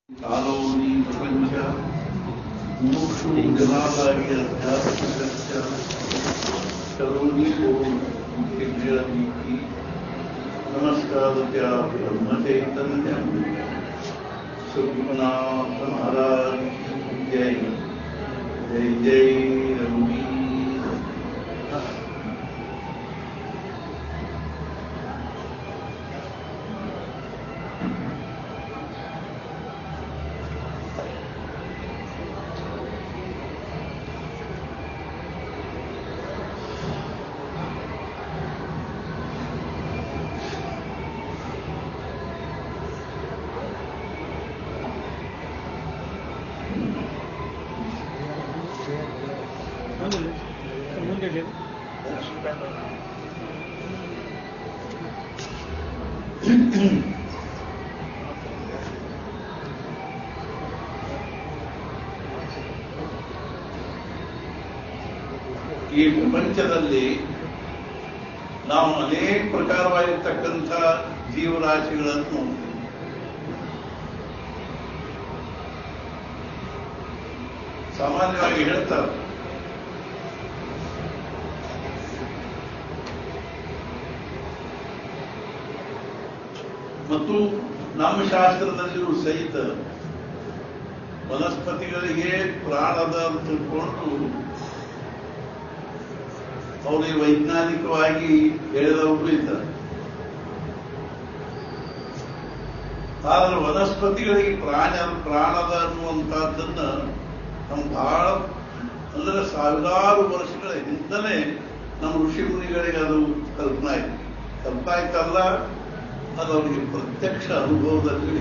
Colony ಪ್ರಪಂಚ ಮುಮುಕ್ಷು ಜನಾಲಾಗಿ ಅಧ್ಯಾತ್ಮಕಸ್ಯ ಕರೋನಿ ಓಂ ದಿವ್ಯಾದೀತಿ ನಮಸ್ಕಾರತ್ಯ ಬ್ರಹ್ಮಚೈತನ್ಯ ಸುಗುಣನಾಥ ಮಹಾರಾಜ್ ಜೈ ಜೈ ಜೈ ರಮಣಿ. ಈ ಪ್ರಪಂಚದಲ್ಲಿ ನಾವು ಅನೇಕ ಪ್ರಕಾರವಾಗಿರ್ತಕ್ಕಂಥ ಜೀವರಾಶಿಗಳನ್ನು ನೋಡ್ತೀವಿ. ಸಾಮಾನ್ಯವಾಗಿ ಹೇಳ್ತಾರೆ ಮತ್ತು ನಮ್ಮ ಶಾಸ್ತ್ರದಲ್ಲಿಯೂ ಸಹಿತ ವನಸ್ಪತಿಗಳಿಗೆ ಪ್ರಾಣದ ಅಂತ ತಿಳ್ಕೊಂಡು ಅವರಿಗೆ ವೈಜ್ಞಾನಿಕವಾಗಿ ಹೇಳಿದವರು ಇದ್ದಾರೆ. ಆದರೆ ವನಸ್ಪತಿಗಳಿಗೆ ಪ್ರಾಣದ ಅನ್ನುವಂಥದ್ದನ್ನ ನಮ್ಮ ಬಹಳ ಅಂದ್ರೆ ಸಾವಿರಾರು ವರ್ಷಗಳ ಹಿಂದಲೇ ನಮ್ಮ ಋಷಿ ಮುನಿಗಳಿಗೆ ಅದು ಕಲ್ಪನಾ ಇತ್ತಲ್ಲ, ಅದು ಅವರಿಗೆ ಪ್ರತ್ಯಕ್ಷ ಅನುಭವದಲ್ಲಿ.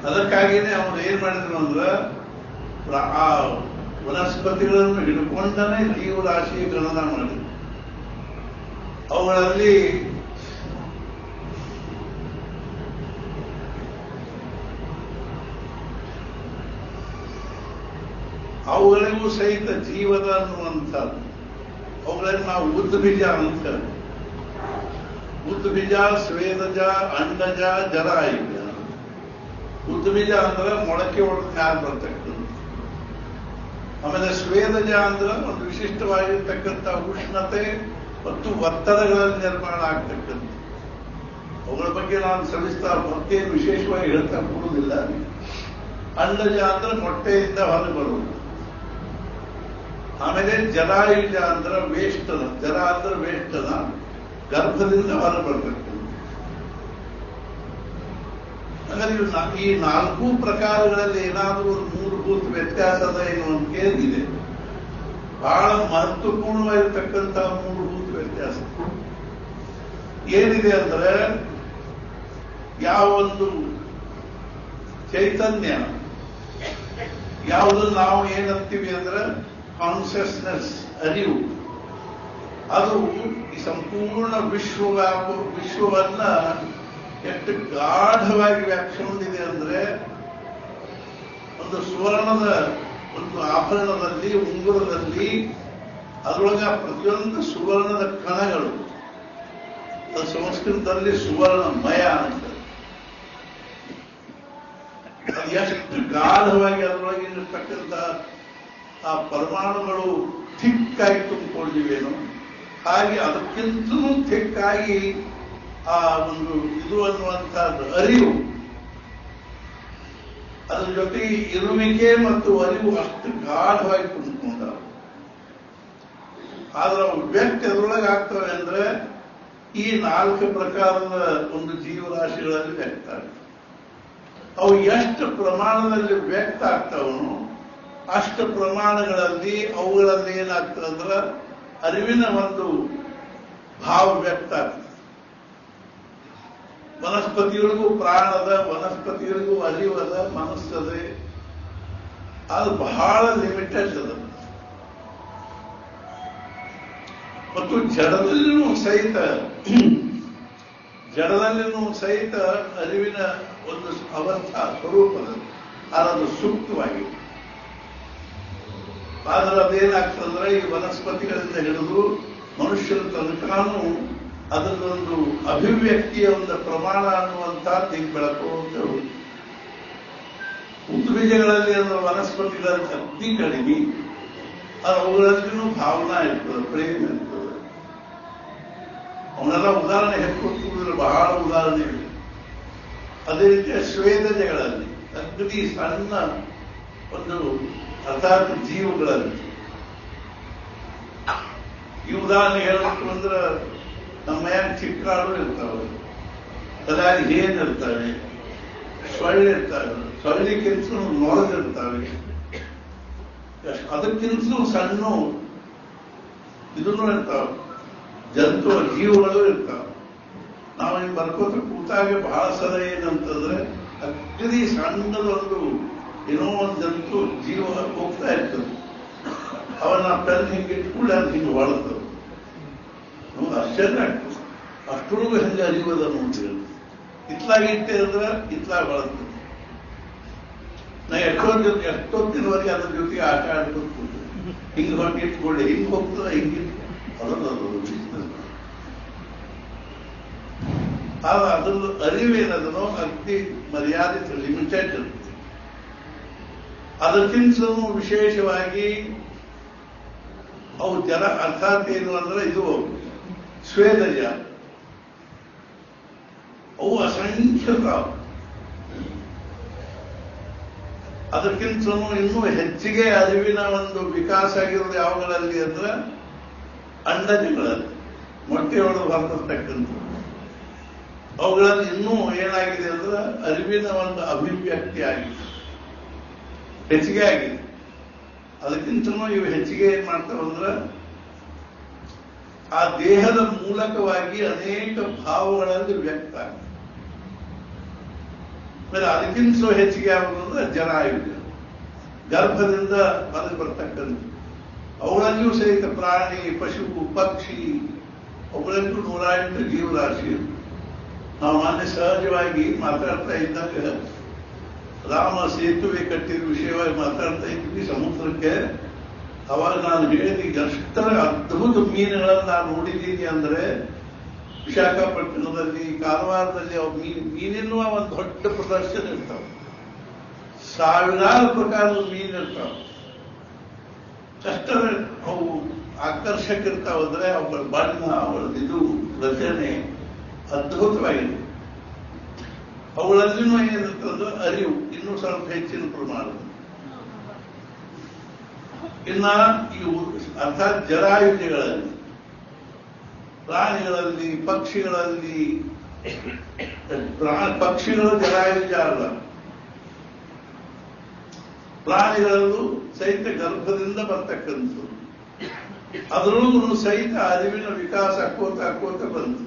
ಅದಕ್ಕಾಗಿಯೇ ಅವ್ರು ಏನ್ ಮಾಡಿದ್ರು ಅಂದ್ರೆ ಆ ವನಸ್ಪತಿಗಳನ್ನು ಹಿಡ್ಕೊಂಡನೇ ಜೀವರಾಶಿ ಗಣನ ಮಾಡಿದ್ರು. ಅವುಗಳಲ್ಲಿ ಅವುಗಳಿಗೂ ಸಹಿತ ಜೀವದ ಅನ್ನುವಂಥದ್ದು. ಅವುಗಳಲ್ಲಿ ನಾವು ಉದ್ಬೀಜ ಅಂತ, ಉದ್ಬೀಜ, ಸ್ವೇದಜ, ಅಂಡಜ, ಜರಾಯುಜ. ಉದ್ಬೀಜ ಅಂದ್ರೆ ಮೊಳಕೆ ಒಳಗೆ ಮ್ಯಾಲ ಬರ್ತಕ್ಕಂಥ. ಆಮೇಲೆ ಸ್ವೇದಜ ಅಂದ್ರೆ ಒಂದು ವಿಶಿಷ್ಟವಾಗಿರ್ತಕ್ಕಂಥ ಉಷ್ಣತೆ ಮತ್ತು ಒತ್ತಡಗಳಲ್ಲಿ ನಿರ್ಮಾಣ ಆಗ್ತಕ್ಕಂಥ. ಅವುಗಳ ಬಗ್ಗೆ ನಾನು ಸವಿಸ್ತಾರ ಮತ್ತೇನು ವಿಶೇಷವಾಗಿ ಹೇಳ್ತಾ ಕೊಡುವುದಿಲ್ಲ. ಅಂಡಜ ಅಂದ್ರೆ ಮೊಟ್ಟೆಯಿಂದ ಹೊರಗೆ ಬರುವುದು. ಆಮೇಲೆ ಜರಾಯುಜ ಅಂದ್ರೆ ವೇಷ್ಟನ, ಜರ ಅಂದ್ರೆ ವೇಷ್ಟನ, ಗರ್ಭದಿಂದ ಹೊರ ಬರ್ತಕ್ಕಂಥ. ಹಾಗಾದ್ರೆ ಈ ನಾಲ್ಕು ಪ್ರಕಾರಗಳಲ್ಲಿ ಏನಾದರೂ ಒಂದು ಮೂಲಭೂತ ವ್ಯತ್ಯಾಸದ ಏನು ಕೇಳಿದೆ. ಬಹಳ ಮಹತ್ವಪೂರ್ಣವಾಗಿರ್ತಕ್ಕಂಥ ಮೂಲಭೂತ ವ್ಯತ್ಯಾಸ ಏನಿದೆ ಅಂದ್ರೆ, ಯಾವೊಂದು ಚೈತನ್ಯ, ಯಾವುದನ್ನು ನಾವು ಏನಂತೀವಿ ಅಂದ್ರೆ ಕಾನ್ಸಿಯಸ್ನೆಸ್, ಅರಿವು, ಅದು ಈ ಸಂಪೂರ್ಣ ವಿಶ್ವವನ್ನ ಎಷ್ಟು ಗಾಢವಾಗಿ ವ್ಯಾಖ್ಯಾನಿಸಿದೆ ಅಂದ್ರೆ, ಒಂದು ಸುವರ್ಣದ ಒಂದು ಆಭರಣದಲ್ಲಿ, ಉಂಗುರದಲ್ಲಿ, ಅದರೊಳಗೆ ಪ್ರತಿಯೊಂದು ಸುವರ್ಣದ ಕಣಗಳು. ಅದು ಸಂಸ್ಕೃತದಲ್ಲಿ ಸುವರ್ಣಮಯ ಅಂತ. ಅದು ಎಷ್ಟು ಗಾಢವಾಗಿ ಅದರೊಳಗಿರ್ತಕ್ಕಂಥ ಆ ಪರಮಾಣುಗಳು ಥಿಕ್ಕಾಗಿ ತುಂಬಿಕೊಂಡಿವೇನೋ, ಹಾಗೆ ಅದಕ್ಕಿಂತಲೂ ಥಿಕ್ಕಾಗಿ ಆ ಒಂದು ಇದು ಅನ್ನುವಂಥದ್ದು ಅರಿವು, ಅದ್ರ ಜೊತೆ ಇರುವಿಕೆ ಮತ್ತು ಅರಿವು ಅಷ್ಟು ಗಾಢವಾಗಿ ತುಂಬಿಕೊಂಡ. ಆದ್ರೆ ಅವು ವ್ಯಕ್ತಿ ಅದರೊಳಗೆ ಆಗ್ತವೆ ಅಂದ್ರೆ ಈ ನಾಲ್ಕು ಪ್ರಕಾರದ ಒಂದು ಜೀವರಾಶಿಗಳಲ್ಲಿ ವ್ಯಕ್ತ ಆಗ್ತವೆ. ಅವು ಎಷ್ಟು ಪ್ರಮಾಣದಲ್ಲಿ ವ್ಯಕ್ತ ಆಗ್ತಾವನು ಅಷ್ಟು ಪ್ರಮಾಣಗಳಲ್ಲಿ ಅವುಗಳಲ್ಲಿ ಏನಾಗ್ತದೆ ಅಂದ್ರೆ ಅರಿವಿನ ಒಂದು ಭಾವ ವ್ಯಕ್ತ ಆಗ್ತದೆ. ವನಸ್ಪತಿಗಳಿಗೂ ಪ್ರಾಣದ, ವನಸ್ಪತಿಗಳಿಗೂ ಅರಿವದ, ಮನಸ್ಸದೆ. ಅದು ಬಹಳ ಲಿಮಿಟೆಡ್ ಅದ. ಮತ್ತು ಜಡದಲ್ಲಿನೂ ಸಹಿತ ಅರಿವಿನ ಒಂದು ಅವಸ್ಥಾ ಸ್ವರೂಪದಲ್ಲಿ ಅದು ಸೂಕ್ತವಾಗಿದೆ. ಆದ್ರೆ ಅದೇನಾಗ್ತದಂದ್ರೆ ಈ ವನಸ್ಪತಿಗಳಿಂದ ಹಿಡಿದು ಮನುಷ್ಯರ ತನಕನೂ ಅದರದೊಂದು ಅಭಿವ್ಯಕ್ತಿಯ ಒಂದು ಪ್ರಮಾಣ ಅನ್ನುವಂಥದ್ದು ಈಗ ಬೆಳಕೋತ ಉದ್ಬೀಜಗಳಲ್ಲಿ ಅದರ ವನಸ್ಪತಿಗಳಲ್ಲಿ ಅತಿ ಕಡಿಮೆ, ಅವುಗಳಲ್ಲಿನೂ ಭಾವನಾ ಇರ್ತದೆ, ಪ್ರೇಮ ಇರ್ತದೆ. ಅವನ್ನೆಲ್ಲ ಉದಾಹರಣೆ ಹೇಳ್ಕೊಡ್ತಿದ್ರೆ ಬಹಳ ಉದಾಹರಣೆ ಇದೆ. ಅದೇ ರೀತಿಯ ಸ್ವೇದಜಗಳಲ್ಲಿ ಅಗ್ನಿ ಸಣ್ಣ ಒಂದು ಅರ್ಥಾತ್ ಜೀವಗಳಲ್ಲಿ ಈ ಉದಾಹರಣೆ ಹೇಳಬೇಕು ಅಂದ್ರೆ ನಮ್ಮ ಮನೆಯಾಗ ಚಿಕ್ಕಾಡು ಇರ್ತಾವೆ, ಅದಾಗಿ ಹೇನ್ ಇರ್ತಾವೆ, ಸೊಳ್ಳೆ ಇರ್ತಾವೆ, ಸೊಳ್ಳಿಕ್ಕಿಂತ ನೊರದಿರ್ತಾವೆ, ಅದಕ್ಕಿಂತಲೂ ಸಣ್ಣ ಇದನ್ನು ಇರ್ತಾವೆ, ಜಂತು ಜೀವಗಳು ಇರ್ತಾವೆ. ನಾವು ಹಿಂಗೆ ಬರ್ಕೋತ ಕೂತಾಗ ಬಹಳ ಸಲ ಏನಂತಂದ್ರೆ ಅಗ್ನಿ ಸಣ್ಣದೊಂದು ಏನೋ ಒಂದು ಜಂತು ಜೀವ ಹೋಗ್ತಾ ಇರ್ತದೆ. ಅವನ್ನ ಪೆನ್ ಹಿಂಗೆ ಇಟ್ಕೊಂಡು ಅದು ಹಿಂಗೆ ಹೊಳ್ತದೆ. ನಮ್ಗೆ ಆಶ್ಚರ್ಯ ಆಗ್ತದೆ, ಅಷ್ಟೊಳಗೂ ಹೆಂಗೆ ಅರಿವದ ನೋಡ್ತೀವಿ. ಇತ್ಲಾಗಿ ಇಟ್ಟೆ ಅಂದ್ರೆ ಇತ್ಲಾಗ ಹೊಳ್ತದೆ. ನಾ ಎಷ್ಟೊತ್ತಿನವರೆಗೆ ಅದ್ರ ಜೊತೆಗೆ ಆಟ ಆಡ್ಬೇಕು, ಹಿಂಗೆ ಹೊಟ್ಟೆ ಇಟ್ಕೊಳ್ಳಿ, ಹಿಂಗೆ ಹೋಗ್ತದೆ, ಹಿಂಗೆ ಅದರದ್ದು ಅದ್ರದ್ದು ಅರಿವೇನದನೋ ಅಗ್ನಿ ಮರ್ಯಾದೆ ಲಿಮಿಟೆಡ್ ಇರುತ್ತೆ. ಅದಕ್ಕಿಂತಲೂ ವಿಶೇಷವಾಗಿ ಅವು ಜನ ಅರ್ಥಾತ್ ಏನು ಅಂದ್ರೆ ಇದು ಸ್ವೇದಜ, ಅವು ಅಸಂಖ್ಯತ. ಅದಕ್ಕಿಂತಲೂ ಇನ್ನೂ ಹೆಚ್ಚಿಗೆ ಅರಿವಿನ ಒಂದು ವಿಕಾಸ ಆಗಿರೋದು ಯಾವುಗಳಲ್ಲಿ ಅಂದ್ರೆ ಅಂಡಜಗಳಲ್ಲಿ, ಮೊಟ್ಟೆಯೊಳಗೆ ಹೊರತಕ್ಕಂಥ ಅವುಗಳಲ್ಲಿ ಇನ್ನೂ ಏನಾಗಿದೆ ಅಂದ್ರೆ ಅರಿವಿನ ಒಂದು ಅಭಿವ್ಯಕ್ತಿ ಆಗಿದೆ, ಹೆಚ್ಚಿಗೆ ಆಗಿದೆ. ಅದಕ್ಕಿಂತಲೂ ಇವು ಹೆಚ್ಚಿಗೆ ಏನ್ ಮಾಡ್ತಾವಂದ್ರೆ ಆ ದೇಹದ ಮೂಲಕವಾಗಿ ಅನೇಕ ಭಾವಗಳಲ್ಲಿ ವ್ಯಕ್ತ ಆಗಿದೆ. ಆಮೇಲೆ ಅದಕ್ಕಿಂತಲೂ ಹೆಚ್ಚಿಗೆ ಆಗುವುದಂದ್ರೆ ಜರಾಯುಜ, ಗರ್ಭದಿಂದ ಹೊರಗೆ ಬರ್ತಕ್ಕಂಥ ಅವುಗಳಲ್ಲಿಯೂ ಸಹಿತ ಪ್ರಾಣಿ, ಪಶು, ಪಕ್ಷಿ ಅವುಗಳಲ್ಲೂ 108 ಜೀವರಾಶಿ. ನಾವು ಮೊನ್ನೆ ಸಹಜವಾಗಿ ಮಾತಾಡ್ತಾ ಇದ್ದಾಗ ರಾಮ ಸೇತುವೆ ಕಟ್ಟಿದ ವಿಷಯವಾಗಿ ಮಾತಾಡ್ತಾ ಇದ್ವಿ ಸಮುದ್ರಕ್ಕೆ. ಅವಾಗ ನಾನು ಹೇಳಿದ ಎಷ್ಟರ ಅದ್ಭುತ ಮೀನುಗಳನ್ನು ನಾನು ನೋಡಿದ್ದೀನಿ ಅಂದ್ರೆ ವಿಶಾಖಪಟ್ಟಣದಲ್ಲಿ, ಕಾರವಾರದಲ್ಲಿ ಅವು ಮೀನಿನ ಒಂದು ದೊಡ್ಡ ಪ್ರದರ್ಶನ ಇರ್ತಾವೆ. ಸಾವಿರಾರು ಪ್ರಕಾರದ ಮೀನು ಇರ್ತಾವೆ. ಅಷ್ಟರ ಅವು ಆಕರ್ಷಕ ಇರ್ತಾವಂದ್ರೆ ಅವುಗಳ ಬಣ್ಣ, ಅವಳದ್ದು ಇದು ರಚನೆ ಅದ್ಭುತವಾಗಿದೆ. ಅವುಗಳಲ್ಲಿನೂ ಏನಿರ್ತದೆ ಅರಿವು ಇನ್ನೂ ಸ್ವಲ್ಪ ಹೆಚ್ಚಿನ ಪ್ರಮಾಣ. ಇನ್ನ ಇವು ಅರ್ಥಾತ್ ಜರಾಯುಜಗಳಲ್ಲಿ, ಪ್ರಾಣಿಗಳಲ್ಲಿ, ಪಕ್ಷಿಗಳಲ್ಲಿ, ಪಕ್ಷಿಗಳು ಜರಾಯುಜ ಅಲ್ಲ, ಪ್ರಾಣಿಗಳಲ್ಲೂ ಸಹಿತ ಗರ್ಭದಿಂದ ಬರ್ತಕ್ಕಂಥದ್ದು. ಅದರೊಳಗೂ ಸಹಿತ ಅರಿವಿನ ವಿಕಾಸ ಹಾಕೋತ ಬಂತು.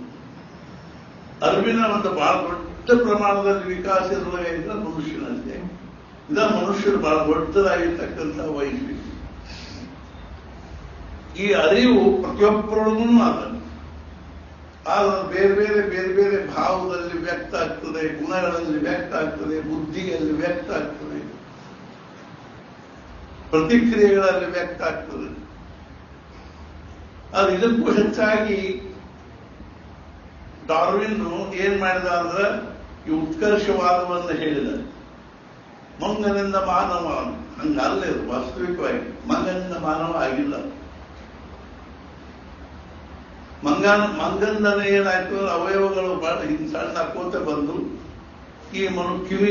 ಅರಿವಿನ ಒಂದು ಬಹಳ ದೊಡ್ಡ ಪ್ರಮಾಣದಲ್ಲಿ ವಿಕಾಸ ಇರುವಾಗ ಮನುಷ್ಯನಂತೆ. ಇದ ಮನುಷ್ಯರು ಬಹಳ ದೊಡ್ಡದಾಗಿರ್ತಕ್ಕಂಥ ವೈಶಿಷ್ಟ್ಯ. ಈ ಅರಿವು ಪ್ರತಿಯೊಬ್ಬರೊಳಗೂ ಆದ ಬೇರೆ ಬೇರೆ ಬೇರೆ ಬೇರೆ ಭಾವದಲ್ಲಿ ವ್ಯಕ್ತ ಆಗ್ತದೆ, ಗುಣಗಳಲ್ಲಿ ವ್ಯಕ್ತ ಆಗ್ತದೆ, ಬುದ್ಧಿಯಲ್ಲಿ ವ್ಯಕ್ತ ಆಗ್ತದೆ, ಪ್ರತಿಕ್ರಿಯೆಗಳಲ್ಲಿ ವ್ಯಕ್ತ ಆಗ್ತದೆ. ಅದು ಇದಕ್ಕೂ ಹೆಚ್ಚಾಗಿ ಡಾರ್ವಿನ್ ಏನ್ ಮಾಡಿದ ಅಂದ್ರೆ ಈ ಉತ್ಕರ್ಷವಾದವನ್ನು ಹೇಳಿದ. ಮಂಗನಿಂದ ಮಾನವ ಹಂಗಲ್ಲ, ವಾಸ್ತವಿಕವಾಗಿ ಮಂಗನಿಂದ ಮಾನವ ಆಗಿಲ್ಲ. ಮಂಗಂದನೇ ಏನಾಯ್ತು, ಅವಯವಗಳು ಬಹಳ ಹಿಂಗ್ ಸಣ್ಣ ಹಾಕೋತ ಬಂದು ಈ ಕಿವಿ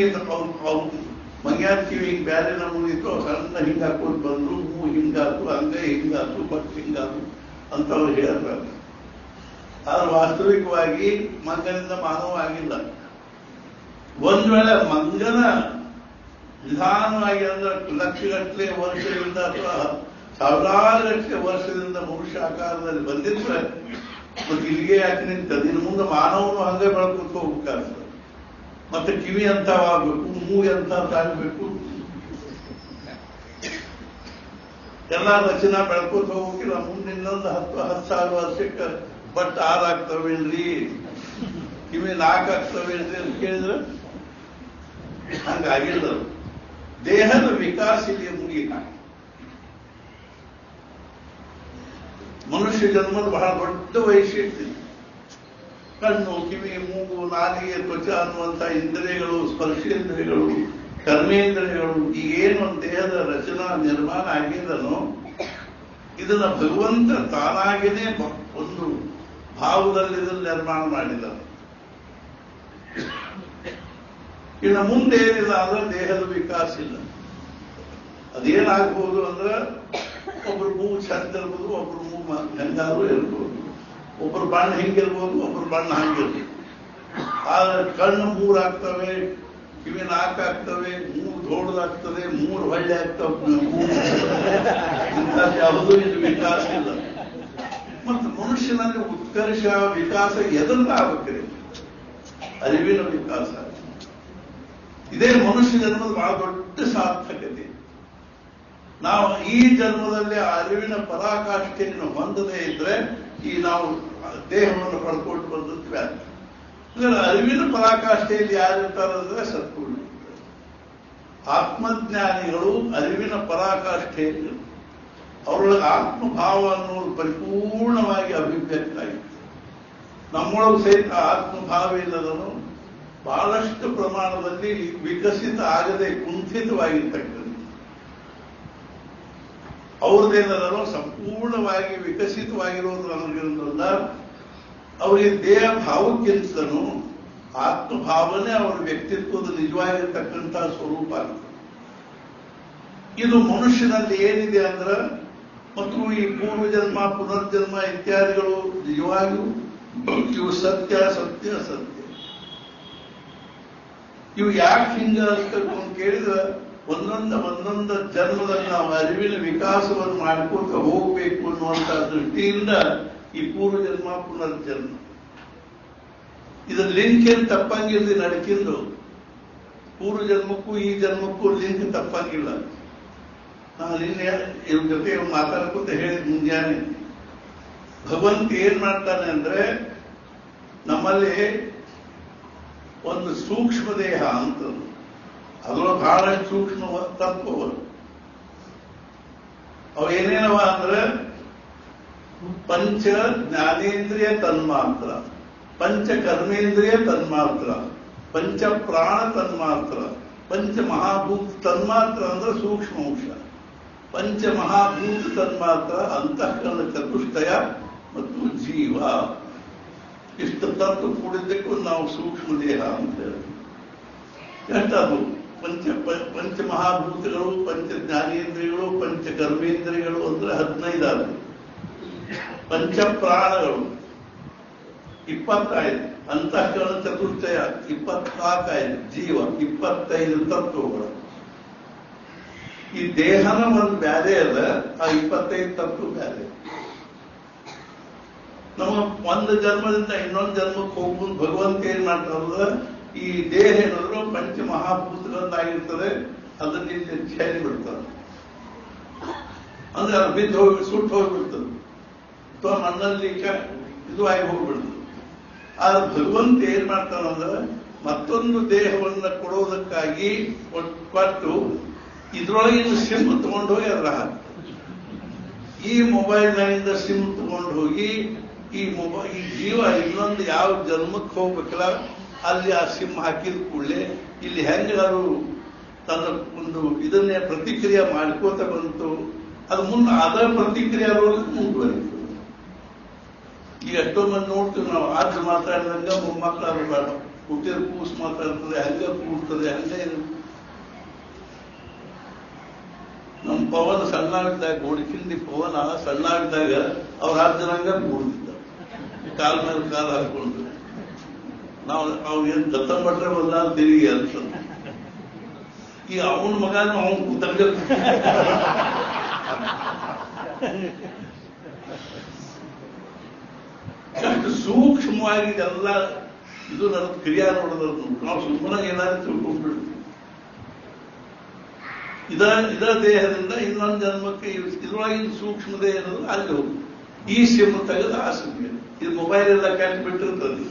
ಮಂಗ್ಯಾದ ಕಿವಿ ಹಿಂಗ್ ಬ್ಯಾರೆ ನಮೂನಿತ್ತು, ಸಣ್ಣ ಹಿಂಗ್ ಹಾಕೋತ ಬಂದ್ರು, ಮೂ ಹಿಂಗಾತು, ಅಂಗೈ ಹಿಂಗಾತು, ಬಟ್ ಹಿಂಗಾತು ಅಂತ ಅವ್ರು ಹೇಳ್ತಾರೆ. ಆದ್ರೆ ವಾಸ್ತವಿಕವಾಗಿ ಮಂಗನಿಂದ ಮಾನವ ಆಗಿಲ್ಲ. ಒಂದ್ ವೇಳೆ ಮಂಗನ ನಿಧಾನವಾಗಿ ಅಂದ್ರೆ ಲಕ್ಷಗಟ್ಟಲೆ ವರ್ಷದಿಂದ ಅಥವಾ ಸಾವಿರಾರು ಗಟ್ಟಲೆ ವರ್ಷದಿಂದ ಮನುಷ್ಯ ಆಕಾರದಲ್ಲಿ ಬಂದಿದ್ರೆ ಮತ್ತೆ ಇಲ್ಲಿಗೆ ಯಾಕೆ ನಿಂತದ್ದು, ಇನ್ನು ಮುಂದೆ ಮಾನವನು ಹಂಗೆ ಬೆಳ್ಕೊತ ಹೋಗ್ಬೇಕಾಗ್ತದೆ. ಮತ್ತೆ ಕಿವಿ ಅಂತವಾಗಬೇಕು, ಮೂಗು ಅಂತವಾಗಬೇಕು, ಎಲ್ಲ ರಚನಾ ಬೆಳ್ಕೊತ ಹೋಗಿಲ್ಲ. ಮುಂದೆ ಇನ್ನೊಂದು 10,000 ವರ್ಷಕ್ಕೆ ಬಟ್ 6 ಆಗ್ತವೇನ್ರಿ, ಕಿವಿ 4 ಆಗ್ತವೇನ್ರಿ ಅಂತ ಕೇಳಿದ್ರೆ ಹಂಗಾಗಿಲ್ಲ. ದೇಹದ ವಿಕಾಸ ಇಲ್ಲಿ ಮುಗಿದ. ಮನುಷ್ಯ ಜನ್ಮದ ಬಹಳ ದೊಡ್ಡ ವೈಶಿಷ್ಟ್ಯ. ಕಣ್ಣು, ಕಿವಿ, ಮೂಗು, ನಾಲಿಗೆ, ತ್ವಚ ಅನ್ನುವಂಥ ಇಂದ್ರಿಯಗಳು, ಸ್ಪರ್ಶೇಂದ್ರಿಯಗಳು, ಕರ್ಮೇಂದ್ರಿಯಗಳು, ಈಗೇನು ದೇಹದ ರಚನಾ ನಿರ್ಮಾಣ ಆಗಿದನೋ ಇದನ್ನ ಭಗವಂತ ತಾನಾಗಿನೇ ಒಂದು ಭಾವದಲ್ಲಿ ಇದನ್ನು ನಿರ್ಮಾಣ ಮಾಡಿದನು. ಇನ್ನು ಮುಂದೆ ಏನಿಲ್ಲ ಅಂದ್ರೆ ದೇಹದ ವಿಕಾಸ ಇಲ್ಲ. ಅದೇನಾಗ್ಬೋದು ಅಂದ್ರೆ ಒಬ್ರು ಮೂಗು ಚಂದ ಇರ್ಬೋದು, ಒಬ್ರು ಮೂಗು ಹೆಂಗಾದ್ರೂ ಇರ್ಬೋದು, ಒಬ್ರು ಬಣ್ಣ ಹಿಂಗಿರ್ಬೋದು, ಒಬ್ರು ಬಣ್ಣ ಹಂಗಿರ್ಬೋದು. ಆದ್ರೆ ಕಣ್ಣು 3 ಆಗ್ತವೆ, ಕಿವಿ 4 ಆಗ್ತವೆ, ಮೂಗು ದೊಡ್ಡದಾಗ್ತದೆ, 3 ಹೊಳ್ಳೆ ಆಗ್ತವೆ. ಯಾವುದೂ ಇದು ವಿಕಾಸ ಇಲ್ಲ. ಮತ್ತು ಮನುಷ್ಯನಲ್ಲಿ ಉತ್ಕರ್ಷ ವಿಕಾಸ ಎದರಿಂದ ಆಗಬೇಕ್ರಿ? ಅರಿವಿನ ವಿಕಾಸ. ಇದೇ ಮನುಷ್ಯ ಜನ್ಮದ ಬಹಳ ದೊಡ್ಡ ಸಾರ್ಥಕತೆ. ನಾವು ಈ ಜನ್ಮದಲ್ಲಿ ಆ ಅರಿವಿನ ಪರಾಕಾಷ್ಠೆಯನ್ನು ಹೊಂದದೇ ಇದ್ರೆ ಈ ನಾವು ದೇಹವನ್ನು ಪಡ್ಕೊಂಡು ಬಂದದ್ದು ವ್ಯಾಪ್ತಿ. ಇದರ ಅರಿವಿನ ಪರಾಕಾಷ್ಠೆಯಲ್ಲಿ ಯಾರಿರ್ತಾರಂದ್ರೆ ಸತ್ಪುರುಷ. ಆತ್ಮಜ್ಞಾನಿಗಳು ಅರಿವಿನ ಪರಾಕಾಷ್ಠೆಯಲ್ಲಿ ಅವರೊಳಗೆ ಆತ್ಮಭಾವ ಅನ್ನೋದು ಪರಿಪೂರ್ಣವಾಗಿ ಅಭಿವ್ಯಕ್ತ ಆಗಿದೆ. ನಮ್ಮೊಳಗೆ ಸಹಿತ ಆತ್ಮಭಾವ ಇಲ್ಲದನು ಬಹಳಷ್ಟು ಪ್ರಮಾಣದಲ್ಲಿ ವಿಕಸಿತ ಆಗದೆ ಕುಂಠಿತವಾಗಿರ್ತಕ್ಕಂಥ ಅವ್ರದ್ದೇನದನ್ನು ಸಂಪೂರ್ಣವಾಗಿ ವಿಕಸಿತವಾಗಿರೋದು ನಮಗಿರೋದ್ರಿಂದ ಅವರಿಗೆ ದೇಹ ಭಾವಕ್ಕಿಂತಲೂ ಆತ್ಮಭಾವನೆ ಅವರ ವ್ಯಕ್ತಿತ್ವದ ನಿಜವಾಗಿರ್ತಕ್ಕಂಥ ಸ್ವರೂಪ. ಇದು ಮನುಷ್ಯನಲ್ಲಿ ಏನಿದೆ ಅಂದ್ರೆ ಮತ್ತು ಈ ಪೂರ್ವಜನ್ಮ ಪುನರ್ಜನ್ಮ ಇತ್ಯಾದಿಗಳು ನಿಜವಾಗಿಯೂ ಇವು ಸತ್ಯ ಸತ್ಯ ಸತ್ಯ. ಇವು ಯಾಕೆ ಹಿಂಗ ಅಂತ ಕೇಳಿದ್ರೆ ಒಂದೊಂದು ಜನ್ಮದಲ್ಲಿ ನಾವು ಅರಿವಿನ ವಿಕಾಸವನ್ನು ಮಾಡ್ಕೊತ ಹೋಗ್ಬೇಕು ಅನ್ನುವಂಥ ದೃಷ್ಟಿಯಿಂದ ಈ ಪೂರ್ವಜನ್ಮ ಪುನರ್ಜನ್ಮ ಇದರ ಲಿಂಕ್ ಏನು ತಪ್ಪಂಗಿಲ್ಲ. ನಡಕಿಂದು ಪೂರ್ವಜನ್ಮಕ್ಕೂ ಈ ಜನ್ಮಕ್ಕೂ ಲಿಂಕ್ ತಪ್ಪಂಗಿಲ್ಲ. ನಾನು ನಿನ್ನೆ ಇವ್ರ ಜೊತೆ ಮಾತಾಡ್ಕೊತ ಹೇಳಿದ ಮುಂಜಾನೆ ಭಗವಂತ ಏನ್ ಮಾಡ್ತಾನೆ ಅಂದ್ರೆ ನಮ್ಮಲ್ಲಿ ಒಂದು ಸೂಕ್ಷ್ಮ ದೇಹ ಅಂತ ಅದರೊಳಗೆ ಬಹಳಷ್ಟು ಸೂಕ್ಷ್ಮ ತತ್ವಗಳು ಅವು ಏನೇನವ ಅಂದ್ರೆ ಪಂಚ ಜ್ಞಾನೇಂದ್ರಿಯ ತನ್ಮಾತ್ರ, ಪಂಚ ಕರ್ಮೇಂದ್ರಿಯ ತನ್ಮಾತ್ರ, ಪಂಚ ಪ್ರಾಣ ತನ್ಮಾತ್ರ, ಪಂಚ ಮಹಾಭೂತ ತನ್ಮಾತ್ರ ಅಂದ್ರೆ ಸೂಕ್ಷ್ಮ ಅಂಶ, ಪಂಚ ಮಹಾಭೂತ ತನ್ಮಾತ್ರ ಅಂತಃಕರಣ ಚತುಷ್ಟಯ ಮತ್ತು ಜೀವ. ಇಷ್ಟು ತತ್ವ ಕೂಡಿದ್ದಕ್ಕೂ ನಾವು ಸೂಕ್ಷ್ಮ ದೇಹ ಅಂತ ಹೇಳ್ತೀವಿ. ಎಷ್ಟದು ಪಂಚ ಮಹಾಭೂತಗಳು, ಪಂಚ ಜ್ಞಾನೇಂದ್ರಿಯಗಳು, ಪಂಚ ಕರ್ಮೇಂದ್ರಿಯಗಳು ಅಂದ್ರೆ 15 ಆದವು. ಪಂಚ ಪ್ರಾಣಗಳು 25, ಅಂತಃಕರಣ ಚತುಷ್ಟಯ 24, ಜೀವ 25 ತತ್ವಗಳು. ಈ ದೇಹನ ಒಂದು ಬ್ಯಾರೆ ಅದ, ಆ 25 ತತ್ವ ಬ್ಯಾರೆ. ನಮ್ಮ ಒಂದು ಜನ್ಮದಿಂದ ಇನ್ನೊಂದು ಜನ್ಮಕ್ಕೆ ಹೋಗ್ಬೋದು ಭಗವಂತ ಏನ್ ಮಾಡ್ತಾರ, ಈ ದೇಹ ಏನಾದ್ರು ಪಂಚ ಮಹಾಭೂತಗಳನ್ನಾಗಿರ್ತದೆ, ಅದನ್ನ ಇಲ್ಲಿ ಛೇರಿ ಬಿಡ್ತಾರೆ. ಅಂದ್ರೆ ಅದು ಬಿದ್ದು ಹೋಗಿ ಸುಟ್ಟು ಹೋಗ್ಬಿಡ್ತದೆ ಅಥವಾ ಮಣ್ಣಲ್ಲಿ ಇದು ಆಗಿ ಹೋಗ್ಬಿಡ್ತದೆ. ಆದ್ರೆ ಭಗವಂತ ಏನ್ ಮಾಡ್ತಾನಂದ್ರೆ ಮತ್ತೊಂದು ದೇಹವನ್ನ ಕೊಡೋದಕ್ಕಾಗಿ ಕೊಟ್ಟು ಇದ್ರೊಳಗಿನ ಸಿಮ್ ತಗೊಂಡು ಹೋಗಿ ಅದ್ರ ಹಾಕ್ತಾರೆ. ಈ ಮೊಬೈಲ್ನಿಂದ ಸಿಮ್ ತಗೊಂಡು ಹೋಗಿ ಈ ಜೀವ ಇನ್ನೊಂದು ಯಾವ ಜನ್ಮಕ್ಕೆ ಹೋಗ್ಬೇಕಲ್ಲ ಅಲ್ಲಿ ಆ ಸಿಮ್ ಹಾಕಿದ ಕೂಡಲೇ ಇಲ್ಲಿ ಹೆಂಗಾರು ತನ್ನ ಒಂದು ಇದನ್ನೇ ಪ್ರತಿಕ್ರಿಯೆ ಮಾಡ್ಕೋತ ಬಂತು. ಅದು ಮುಂದೆ ಅದರ ಪ್ರತಿಕ್ರಿಯೆ ಮುಂದುವರಿತು. ಈಗ ಎಷ್ಟೋ ಮಂದಿ ನೋಡ್ತೀವಿ ನಾವು, ಆದ್ರೆ ಮಾತಾಡಿದಂಗ ಮೊಮ್ಮಕ್ಕಳು ಬೇಡ, ಹುಟ್ಟಿದ ಕೂಸು ಮಾತಾಡ್ತದೆ, ಹಂಗ ಕೂಡ್ತದೆ, ಹಂಗೆ. ನಮ್ಮ ಪವನ್ ಸಣ್ಣಾಗಿದ್ದಾಗ, ಗೋಡಿಕಿಂಡಿ ಪವನ ಸಣ್ಣಾಗಿದ್ದಾಗ ಅವ್ರ ರಾಜ್ಯರಂಗ ಕೂಡ್ತಿದ್ದ, ಕಾಲ ಮೇಲೆ ಕಾಲ ಹಾಕೊಂಡು. ನಾವು ಅವ್ ಏನ್ ದತ್ತಂಬಟ್ರೆ ಬಂದ ತಿರುಗಿ ಅಂತ. ಈಗ ಅವನ ಮಗನ ಅವನ್ ಕೂತಂಗ ಎಷ್ಟು ಸೂಕ್ಷ್ಮವಾಗಿ ಎಲ್ಲ ಇದು ನನ್ನ ಕ್ರಿಯಾ ನೋಡೋದು. ನಾವು ಸುಮ್ಮನೆ ಏನಾದ್ರು ತಿಳ್ಕೊಂಡ್ಬಿಡ್ತೀವಿ. ಇದ ದೇಹದಿಂದ ಇನ್ನೊಂದು ಜನ್ಮಕ್ಕೆ ಇದ್ರೊಳಗಿನ ಸೂಕ್ಷ್ಮ ದೇಹ ಅನ್ನೋದು ಅಲ್ಲಿ ಹೋಗುದು. ಈ ಸಿಮ್ ತೆಗೆದು ಆ ಸಿಮ್, ಇದು ಮೊಬೈಲ್ ಎಲ್ಲ ಕೆಟ್ಟ ಬಿಟ್ಟಿರ್ತದೆ,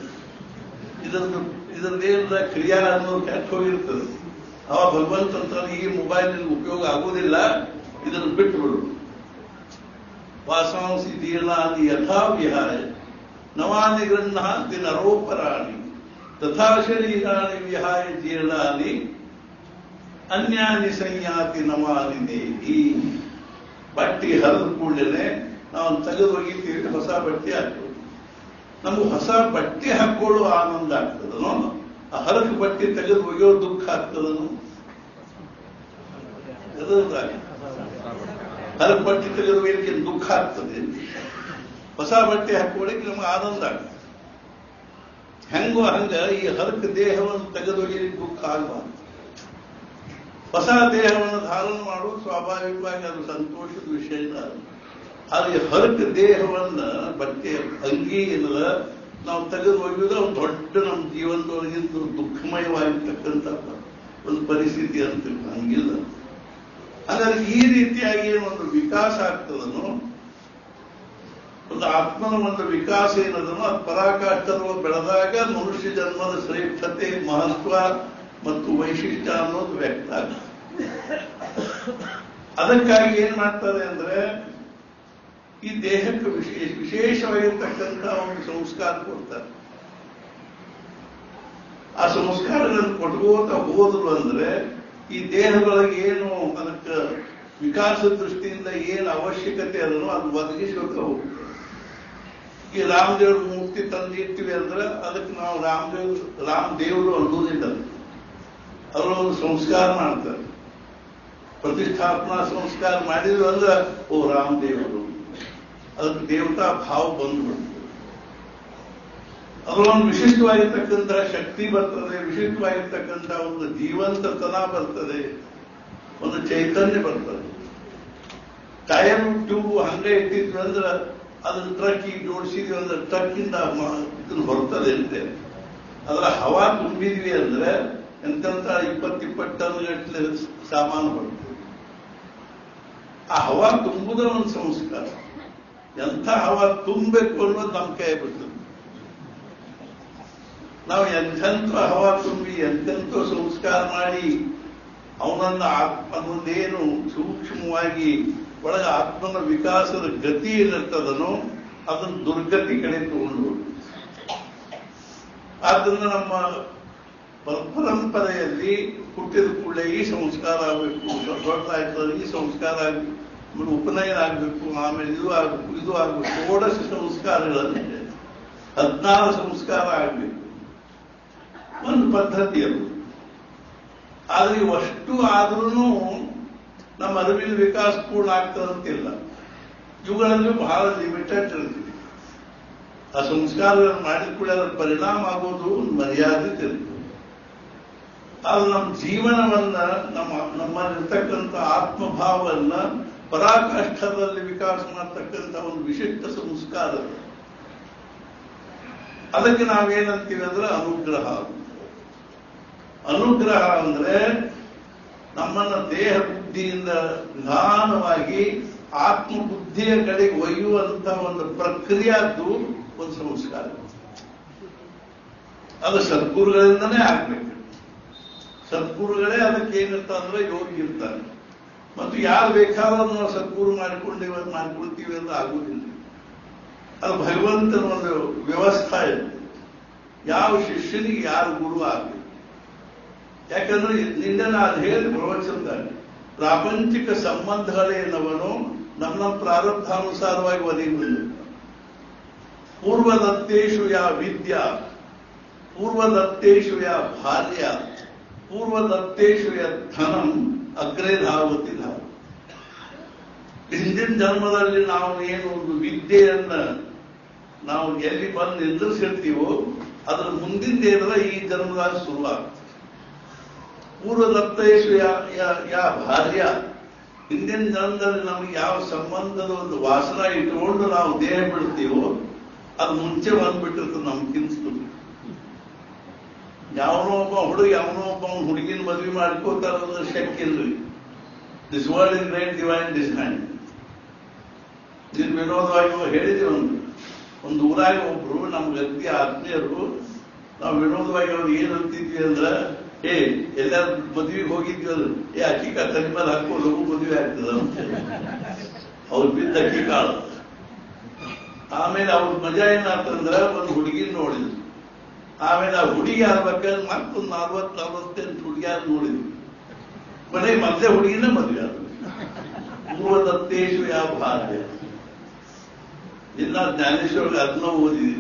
ಇದರದೇನದ ಕ್ರಿಯಾ ಅನ್ನೋದು ಕೆಟ್ಟ ಹೋಗಿರ್ತದೆ. ಅವ ಭಗವಂತ ಅಂತ ಈ ಮೊಬೈಲ್ ಉಪಯೋಗ ಆಗುವುದಿಲ್ಲ, ಇದನ್ನು ಬಿಟ್ಟು ಬಿಡು. ವಾಸಾಂಸಿ ದೀರ್ಣ ಅದು ಯಥಾ ವಿಹಾರ. ನವಾನಿ ಗೃಹ್ಣಾತಿ ನರೋಪರಾಣಿ ತಥಾ ಶರೀರಾಣಿ ವಿಹಾಯ ಜೀರ್ಣಾನಿ ಅನ್ಯಾನಿ ಸಂಯಾತಿ ನವಾನಿ ದೇಹಿ. ಬಟ್ಟೆ ಹರಿದ ಕೂಡಲೇ ನಾವು ತೆಗೆದು ಒಗಿತೀವಿ, ಹೊಸ ಬಟ್ಟೆ ಹಾಕ್ತೀವಿ. ನಮ್ಗೆ ಹೊಸ ಬಟ್ಟೆ ಹಾಕೊಳ್ಳುವ ಆನಂದ ಆಗ್ತದನೋ, ಆ ಹರಕ ಬಟ್ಟೆ ತೆಗೆದು ಒಗೆಯೋ ದುಃಖ ಆಗ್ತದನು? ಹರಕ ಬಟ್ಟೆ ತೆಗೆದು ಒಯ್ಯಲಿಕ್ಕೆ ದುಃಖ ಆಗ್ತದೆ. ಹೊಸ ಬಟ್ಟೆ ಹಾಕೊಳ್ಳಿಕ್ಕೆ ನಮ್ಗೆ ಆನಂದ ಆಗ್ತದೆ. ಹೆಂಗೋ ಹಂಗ ಈ ಹರಕ ದೇಹವನ್ನು ತೆಗೆದು ಒಯ್ಯಲಿಕ್ಕೆ ದುಃಖ ಆಗಬಾರ್ದು. ಹೊಸ ದೇಹವನ್ನು ಧಾರಣ ಮಾಡುವುದು ಸ್ವಾಭಾವಿಕವಾಗಿ ಅದು ಸಂತೋಷದ ವಿಷಯ. ಆದ್ರೆ ಹರಕ ದೇಹವನ್ನ ಬಟ್ಟೆ ಅಂಗಿ ಏನದ ನಾವು ತೆಗೆದು ಒಯ್ಯುವುದು ಒಂದು ದೊಡ್ಡ ನಮ್ಮ ಜೀವನದೊಳಗಿಂತ ದುಃಖಮಯವಾಗಿರ್ತಕ್ಕಂಥ ಒಂದು ಪರಿಸ್ಥಿತಿ ಅಂತ ಹಂಗಿಲ್ಲ. ಹಾಗಾದ್ರೆ ಈ ರೀತಿಯಾಗಿ ಒಂದು ವಿಕಾಸ ಆಗ್ತದನು, ಒಂದು ಆತ್ಮನ ಒಂದು ವಿಕಾಸ ಏನದನು ಅದು ಪರಾಕಾಷ್ಠದ ಬೆಳೆದಾಗ ಮನುಷ್ಯ ಜನ್ಮದ ಶ್ರೇಷ್ಠತೆ, ಮಹತ್ವ ಮತ್ತು ವೈಶಿಷ್ಟ್ಯ ಅನ್ನೋದು ವ್ಯಕ್ತ ಆಗ್ತದೆ. ಅದಕ್ಕಾಗಿ ಏನ್ ಮಾಡ್ತಾರೆ ಅಂದ್ರೆ ಈ ದೇಹಕ್ಕೆ ವಿಶೇಷವಾಗಿರ್ತಕ್ಕಂಥ ಒಂದು ಸಂಸ್ಕಾರ ಕೊಡ್ತಾರೆ. ಆ ಸಂಸ್ಕಾರಗಳನ್ನು ಕೊಟ್ಕೋತ ಹೋದ್ರು ಅಂದ್ರೆ ಈ ದೇಹದೊಳಗೆ ಏನು ಅದಕ್ಕೆ ವಿಕಾಸ ದೃಷ್ಟಿಯಿಂದ ಏನು ಅವಶ್ಯಕತೆ ಅದನ್ನು ಅದು ಒದಗಿಸ್ಕೊತ ಹೋಗ್ತದೆ. ಈ ರಾಮದೇವ್ರ ಮೂರ್ತಿ ತಂದಿರ್ತೀವಿ ಅಂದ್ರೆ ಅದಕ್ಕೆ ನಾವು ರಾಮದೇವರು ಅನ್ನೋದಿಲ್ಲ, ಅವರು ಒಂದು ಸಂಸ್ಕಾರ ಮಾಡ್ತಾರೆ. ಪ್ರತಿಷ್ಠಾಪನಾ ಸಂಸ್ಕಾರ ಮಾಡಿದ್ರು ಅಂದ್ರೆ ಓ ರಾಮದೇವರು, ಅದಕ್ಕೆ ದೇವತಾ ಭಾವ ಬಂದ್ಬಿಡ್ತದೆ. ಅದರೊಂದು ವಿಶಿಷ್ಟವಾಗಿರ್ತಕ್ಕಂತಹ ಶಕ್ತಿ ಬರ್ತದೆ, ವಿಶಿಷ್ಟವಾಗಿರ್ತಕ್ಕಂಥ ಒಂದು ಜೀವಂತತನ ಬರ್ತದೆ, ಒಂದು ಚೈತನ್ಯ ಬರ್ತದೆ. ಟೈರ್ ಟ್ಯೂಬ್ ಹಂಗೆ ಇಟ್ಟಿದ್ವಿ ಅಂದ್ರೆ ಅದನ್ನ ಟ್ರಕ್ಕಿಗೆ ಜೋಡಿಸಿದ್ವಿ ಅಂದ್ರೆ ಟ್ರಕ್ಕಿಂದ ಇದನ್ನು ಬರ್ತದೆ ಅಂತೆ. ಅದರ ಹವಾ ತುಂಬಿದ್ವಿ ಅಂದ್ರೆ ಎಂತೆಂತ 20 ಟನ್ ಗಟ್ಟಲೆ ಸಾಮಾನು ಬರ್ತದೆ. ಆ ಹವಾ ತುಂಬುದ ಒಂದು ಸಂಸ್ಕಾರ. ಎಂಥ ಹವಾ ತುಂಬಬೇಕು ಅನ್ನೋದು ನಮ್ಮ ಕೈ ಬಿಡ್ತದೆ. ನಾವು ಎಂತೆಂಥ ಹವಾ ತುಂಬಿ ಎಂತೆಂಥ ಸಂಸ್ಕಾರ ಮಾಡಿ ಅವನನ್ನ ಆತ್ಮನೊಂದೇನು ಸೂಕ್ಷ್ಮವಾಗಿ ಒಳಗ ಆತ್ಮನ ವಿಕಾಸದ ಗತಿ ಏನಿರ್ತದನೋ ಅದನ್ನು ದುರ್ಗತಿ ಕಡೆ ತಗೊಂಡು. ಆದ್ದರಿಂದ ನಮ್ಮ ಪರಂಪರೆಯಲ್ಲಿ ಹುಟ್ಟಿದ ಕೂಡಲೇ ಈ ಸಂಸ್ಕಾರ ಆಗಬೇಕು, ದೊಡ್ಡದಾಯ್ತದೆ ಈ ಸಂಸ್ಕಾರ ಆಗಬೇಕು, ಉಪನಯನ ಆಗಬೇಕು, ಆಮೇಲೆ ಇದು ಆಗಬೇಕು, ಇದು ಆಗಬೇಕು, 16 ಸಂಸ್ಕಾರಗಳಲ್ಲಿ 16 ಸಂಸ್ಕಾರ ಆಗಬೇಕು, ಒಂದು ಪದ್ಧತಿ ಅದು. ಆದ್ರೆ ಇವಷ್ಟು ಆದ್ರೂ ನಮ್ಮ ಅರಿವಿನ ವಿಕಾಸ ಪೂರ್ಣ ಆಗ್ತದಂತಿಲ್ಲ. ಇವುಗಳಲ್ಲಿ ಬಹಳ ಲಿಮಿಟೆಡ್ ಇರ್ತೀವಿ. ಆ ಸಂಸ್ಕಾರಗಳನ್ನು ಮಾಡಿದ ಕೂಡ ಅದರ ಪರಿಣಾಮ ಆಗೋದು ಒಂದು ಮರ್ಯಾದೆ ಇರ್ತದೆ. ಆದ್ರೆ ನಮ್ಮ ಜೀವನವನ್ನ ನಮ್ಮಲ್ಲಿರ್ತಕ್ಕಂಥ ಆತ್ಮಭಾವವನ್ನ ಪರಾಕಾಷ್ಠದಲ್ಲಿ ವಿಕಾಸ ಮಾಡತಕ್ಕಂಥ ಒಂದು ವಿಶಿಷ್ಟ ಸಂಸ್ಕಾರ. ಅದಕ್ಕೆ ನಾವೇನಂತೀವಿ ಅಂದ್ರೆ ಅನುಗ್ರಹ. ಅನುಗ್ರಹ ಅಂದ್ರೆ ನಮ್ಮನ್ನ ದೇಹ ಬುದ್ಧಿಯಿಂದ ನಿಧಾನವಾಗಿ ಆತ್ಮಬುದ್ಧಿಯ ಕಡೆಗೆ ಒಯ್ಯುವಂತ ಒಂದು ಪ್ರಕ್ರಿಯೆದ್ದು ಒಂದು ಸಂಸ್ಕಾರ. ಅದು ಸದ್ಗುರುಗಳಿಂದನೇ ಆಗ್ಬೇಕು. ಸದ್ಗುರುಗಳೇ ಅದಕ್ಕೆ ಏನಿರ್ತಾರೆ ಅಂದ್ರೆ ಯೋಗಿ ಇರ್ತಾರೆ. ಮತ್ತು ಯಾರು ಬೇಕಾದ್ರೂ ನಾವು ಸದ್ಗುರು ಮಾಡ್ಕೊಳ್ತೀವಿ ಅಂದ್ರೆ ಆಗುವುದಿಲ್ಲ. ಅದು ಭಗವಂತನ ಒಂದು ವ್ಯವಸ್ಥೆ ಇದೆ. ಯಾವ ಶಿಷ್ಯನಿಗೆ ಯಾರು ಗುರು ಆಗಬೇಕು. ಯಾಕಂದ್ರೆ ನಿನ್ನೆ ನಾನು ಹೇಳಿದ ಪ್ರವಚನದಾಗ ಪ್ರಾಪಂಚಿಕ ಸಂಬಂಧಗಳೇನವನು ನಮ್ಮ ಪ್ರಾರಬ್ಧಾನುಸಾರವಾಗಿ ಒದಗಿ ಬಂದಿರ್ತಾನೆ. ಪೂರ್ವದತ್ತೇಶು ಯಾ ವಿದ್ಯಾ, ಪೂರ್ವದತ್ತೇಶು ಯಾ ಭಾರ್ಯ, ಪೂರ್ವದತ್ತೇಶು ಯ ಧನಂ ಅಗ್ರೇ ಧಾವತಿ ಧಾವ. ಹಿಂದಿನ ಜನ್ಮದಲ್ಲಿ ನಾವು ಏನು ಒಂದು ವಿದ್ಯೆಯನ್ನ ನಾವು ಎಲ್ಲಿ ಬಂದು ನಿಂದಿರ್ಸಿರ್ತೀವೋ ಅದ್ರ ಮುಂದಿನ ಏನದ ಈ ಜನ್ಮದಾಗ ಶುರುವಾಗ್ತದೆ. ಪೂರ್ವದತ್ತೇಶು ಯಾ ಭಾರ್ಯ, ಹಿಂದಿನ ಜನ್ಮದಲ್ಲಿ ನಮಗೆ ಯಾವ ಸಂಬಂಧದ ಒಂದು ವಾಸನ ಇಟ್ಟುಕೊಂಡು ನಾವು ದೇಹ ಬಿಡ್ತೀವೋ ಅದು ಮುಂಚೆ ಬಂದ್ಬಿಟ್ಟಿರ್ತದೆ ನಮ್ಗಿಂತ. ಯಾವನೋ ಒಬ್ಬ ಹುಡುಗಿ ಯಾವನೋ ಒಬ್ಬ ಹುಡುಗಿನ ಮದುವೆ ಮಾಡ್ಕೋತಾರ ಶಕ್ತಿ ಇಲ್ರಿ. This world is great divine design. ನೀನು ವಿನೋದವಾಗಿ ಹೇಳಿದ್ವಿ. ಒಂದು ಊರಾಗ ಒಬ್ರು ನಮ್ಗೆ ಅತಿ ಆತ್ಮೀಯರು, ನಾವು ವಿನೋದವಾಗಿ ಅವ್ರು ಏನ್ ಅಂತಿದ್ವಿ ಅಂದ್ರೆ, ಎಲ್ಲಾರು ಮದುವೆಗೆ ಹೋಗಿದ್ವಿ ಅದು ಅಕ್ಕಿ ಕಾಳು ತಲೆ ಮೇಲೆ ಹಾಕೊಂಡು ಮದುವೆ ಆಗ್ತದ ಅಂತ. ಅವ್ರು ಬಿದ್ದ ಅಕ್ಕಿ ಕಾಳು ಆಮೇಲೆ ಅವ್ರ ಮಜಾ ಏನಾತಂದ್ರೆ ಒಂದು ಹುಡುಗಿನ ನೋಡಿದ್ರು. ಆಮೇಲೆ ಆ ಹುಡುಗಿ ಆಗ್ಬೇಕಾದ್ರೆ ಮತ್ತೊಂದು 40-48 ಹುಡುಗಿಯಾರು ನೋಡಿದ್ರು. ಕೊನೆ ಮತ್ತೆ ಹುಡುಗಿನ ಮದುವೆ ಆದ್ರು. ಮೂವತ್ತೇಶು ಯಾವ ಭಾಗ್ಯ. ಇನ್ನ ಜ್ಞಾನೇಶ್ವರಿಗೆ ಅದನ್ನ ಓದಿದ್ವಿ